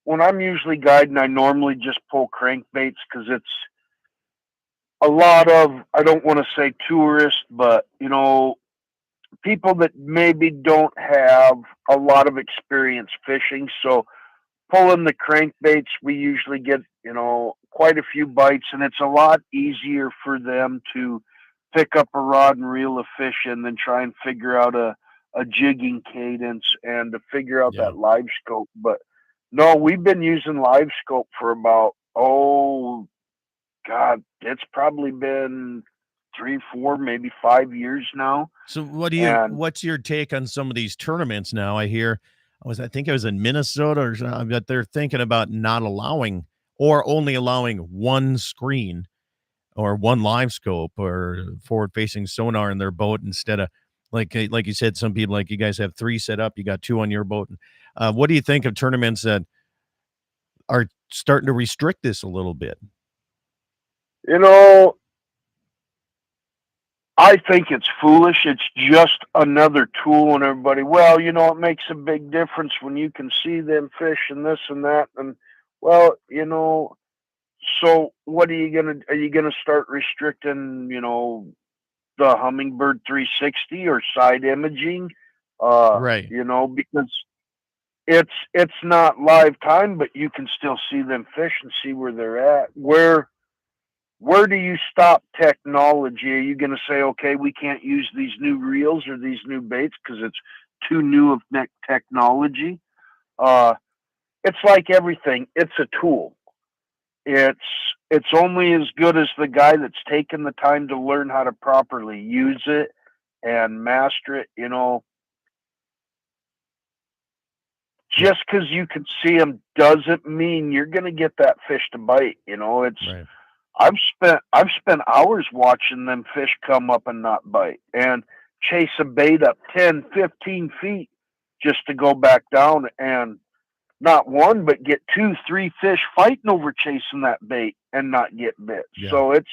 when I'm usually guiding, I normally just pull crankbaits because it's a lot of, I don't want to say tourists, but people that maybe don't have a lot of experience fishing. So pulling the crankbaits, we usually get, quite a few bites, and it's a lot easier for them to pick up a rod and reel a fish in than try and figure out a jigging cadence and to figure out Yeah. that live scope. But no, we've been using live scope for about, oh, God, it's probably been 3, 4, maybe 5 years now. So And what's your take on some of these tournaments now? I think I was in Minnesota or something, but they're thinking about not allowing or only allowing one screen or one live scope or forward facing sonar in their boat instead of like you said, some people like you guys have three set up, you got two on your boat. What do you think of tournaments that are starting to restrict this a little bit? you know, I think it's foolish. It's just another tool, and everybody, well, it makes a big difference when you can see them fish and this and that. And, well, so what are you gonna start restricting, the Hummingbird 360 or side imaging? Right. Because it's not live time, but you can still see them fish and see where they're at. Where do you stop technology? Are you going to say, okay, we can't use these new reels or these new baits because it's too new of technology? Uh, it's like everything. It's a tool. It's it's only as good as the guy that's taken the time to learn how to properly use it and master it. Yeah. Just because you can see them doesn't mean you're going to get that fish to bite. It's Right. I've spent hours watching them fish come up and not bite and chase a bait up 10, 15 feet just to go back down and not one, but get 2, 3 fish fighting over chasing that bait and not get bit. Yeah. So it's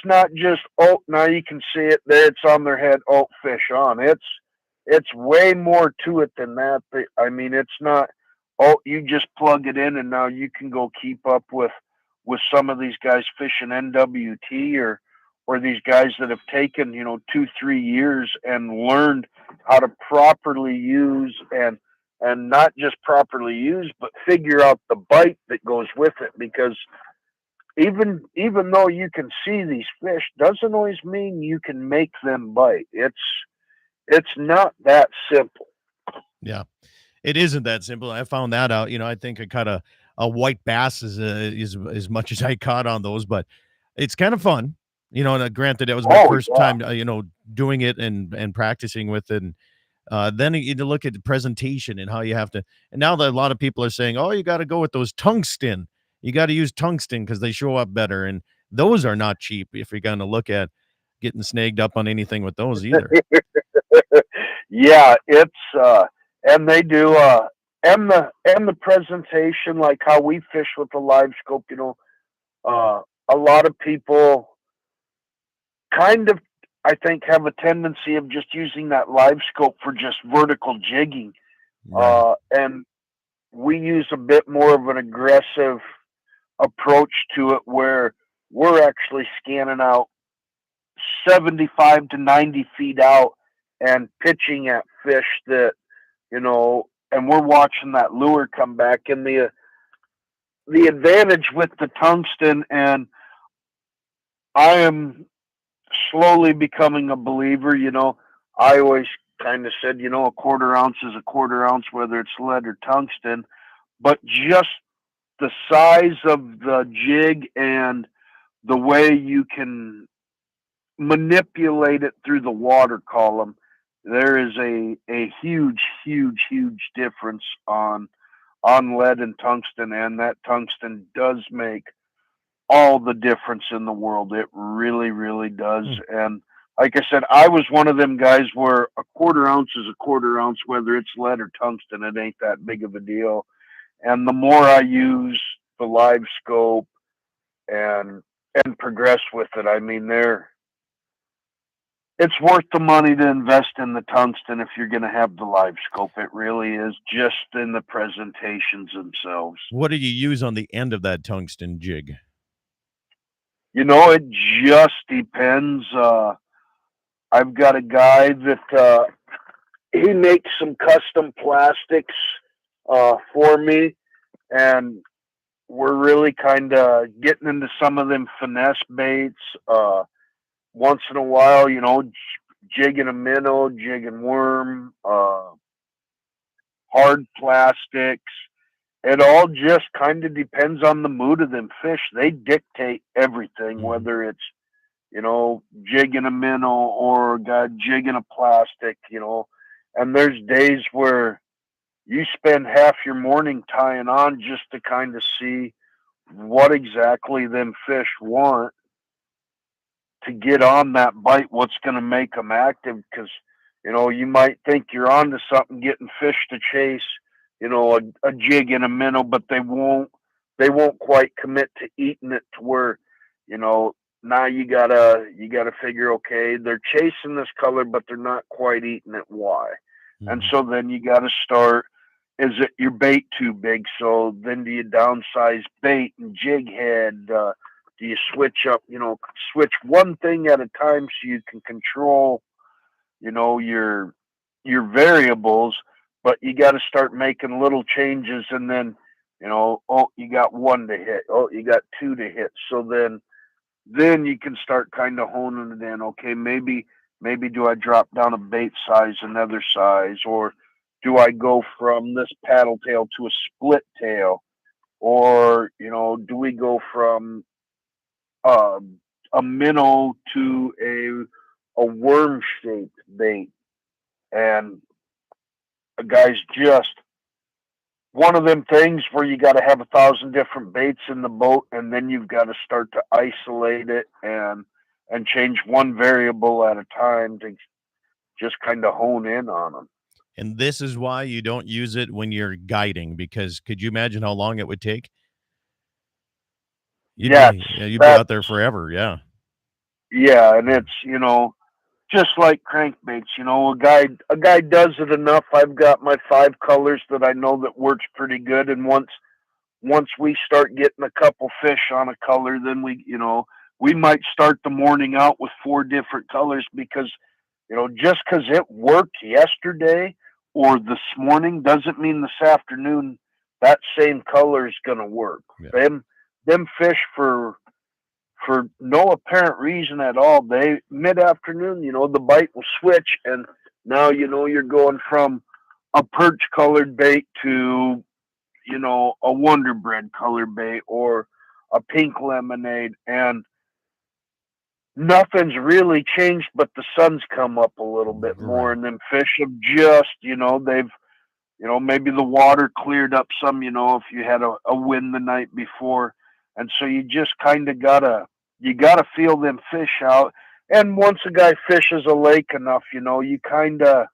not just, oh, now you can see it there, it's on their head, oh, fish on. It's way more to it than that. It's not, oh, you just plug it in and now you can go keep up with some of these guys fishing NWT or these guys that have taken, 2, 3 years and learned how to properly use and not just properly use, but figure out the bite that goes with it. Because even though you can see these fish, doesn't always mean you can make them bite. It's not that simple. Yeah. It isn't that simple. I found that out. I think I caught a white bass as much as I caught on those, but it's kind of fun. And granted, that was my Oh first yeah. time, doing it and practicing with it. And then you need to look at the presentation and how you have to. And now that a lot of people are saying, "Oh, you got to go with those tungsten. You got to use tungsten because they show up better." And those are not cheap if you're going to look at getting snagged up on anything with those either. Yeah, it's and they do and the presentation, like how we fish with the live scope, a lot of people kind of, I think, have a tendency of just using that live scope for just vertical jigging. Right. And we use a bit more of an aggressive approach to it where we're actually scanning out 75 to 90 feet out and pitching at fish that, and we're watching that lure come back. And the advantage with the tungsten, and I am slowly becoming a believer. I always kind of said, a quarter ounce is a quarter ounce, whether it's lead or tungsten, but just the size of the jig and the way you can manipulate it through the water column, there is a huge difference on lead and tungsten, and that tungsten does make all the difference in the world. It really does. And like I said, I was one of them guys where a quarter ounce is a quarter ounce, whether it's lead or tungsten. It ain't that big of a deal. And the more I use the live scope and progress with it, I mean, it's worth the money to invest in the tungsten if you're going to have the live scope. It really is, just in the presentations themselves. What do you use on the end of that tungsten jig? It just depends. I've got a guy that he makes some custom plastics for me, and we're really kind of getting into some of them finesse baits. Once in a while, jigging a minnow, jigging worm, hard plastics. It all just kind of depends on the mood of them fish. They dictate everything, whether it's, jigging a minnow or jigging a plastic, and there's days where you spend half your morning tying on just to kind of see what exactly them fish want to get on that bite, what's going to make them active. Because, you might think you're onto something, getting fish to chase, a jig and a minnow, but they won't quite commit to eating it to where, now you gotta figure, okay, they're chasing this color, but they're not quite eating it. Why? And so then you got to start, is it your bait too big? So then do you downsize bait and jig head? Do you switch up, switch one thing at a time so you can control, your variables, but you got to start making little changes, and then, oh, you got one to hit. Oh, you got two to hit. So then you can start kind of honing it in. Okay, maybe do I drop down a bait size, another size, or do I go from this paddle tail to a split tail, or do we go from a minnow to a worm shaped bait? And a guy's just one of them things where you got to have 1,000 different baits in the boat, and then you've got to start to isolate it and change one variable at a time to just kind of hone in on them. And this is why you don't use it when you're guiding, because could you imagine how long it would take? You'd be out there forever. Yeah. Yeah. And it's, just like crankbaits, a guy does it enough. I've got my 5 colors that I know that works pretty good. And once we start getting a couple fish on a color, then we might start the morning out with 4 different colors, because, just because it worked yesterday or this morning doesn't mean this afternoon that same color is going to work. Yeah. Them fish for no apparent reason at all, they mid-afternoon, the bite will switch, and now you're going from a perch colored bait to a Wonder Bread colored bait or a pink lemonade, and nothing's really changed, but the sun's come up a little bit more, and then fish have just they've maybe the water cleared up some, if you had a wind the night before, and so you just kind of gotta feel them fish out. And once a guy fishes a lake enough, you kind of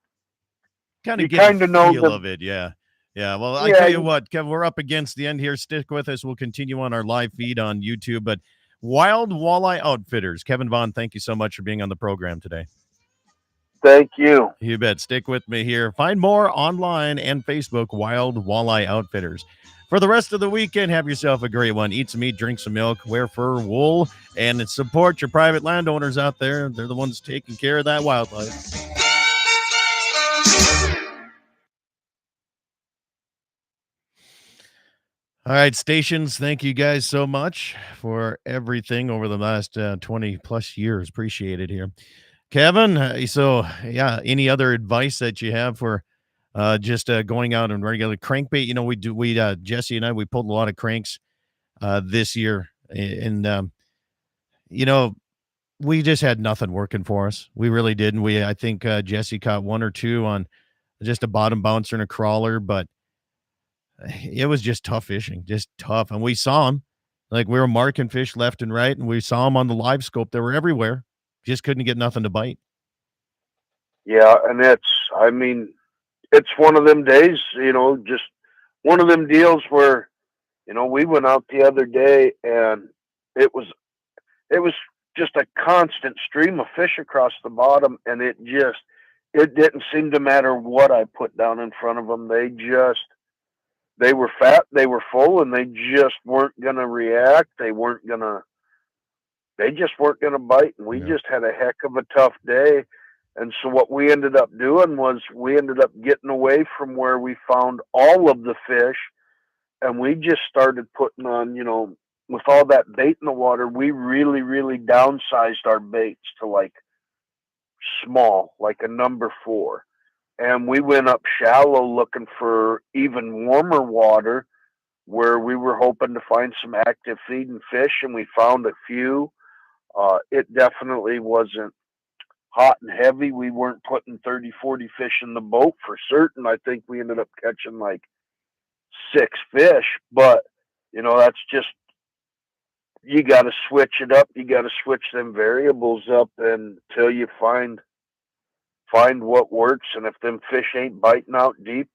get a feel of it. Yeah. Yeah. Well, I tell you what, Kevin, we're up against the end here. Stick with us. We'll continue on our live feed on YouTube. But Wild Walleye Outfitters, Kevin Vaughn, thank you so much for being on the program today. Thank you. You bet. Stick with me here. Find more online and Facebook, Wild Walleye Outfitters. For the rest of the weekend, have yourself a great one. Eat some meat, drink some milk, wear fur, wool, and support your private landowners out there. They're the ones taking care of that wildlife. All right, stations, thank you guys so much for everything over the last 20 plus years. Appreciate it here. Kevin, any other advice that you have for just going out and regular crankbait? Jesse and I, we pulled a lot of cranks this year, and you know, we just had nothing working for us. We really didn't. I think Jesse caught one or two on just a bottom bouncer and a crawler, but it was just tough fishing, just tough. And we saw them, like we were marking fish left and right, and we saw them on the live scope. They were everywhere. Just couldn't get nothing to bite. Yeah, and I mean, it's one of them days, just one of them deals where, we went out the other day and it was it was just a constant stream of fish across the bottom, and it didn't seem to matter what I put down in front of them. They were fat, they were full, and they just weren't gonna react. They just weren't gonna bite, and we Yeah. just had a heck of a tough day. And so what we ended up doing was we ended up getting away from where we found all of the fish, and we just started putting on, with all that bait in the water, we really, really downsized our baits to like small, like a number 4. And we went up shallow looking for even warmer water where we were hoping to find some active feeding fish, and we found a few. It definitely wasn't hot and heavy. We weren't putting 30, 40 fish in the boat for certain. I think we ended up catching like 6 fish, but that's just, you got to switch it up. You got to switch them variables up until you find what works. And if them fish ain't biting out deep,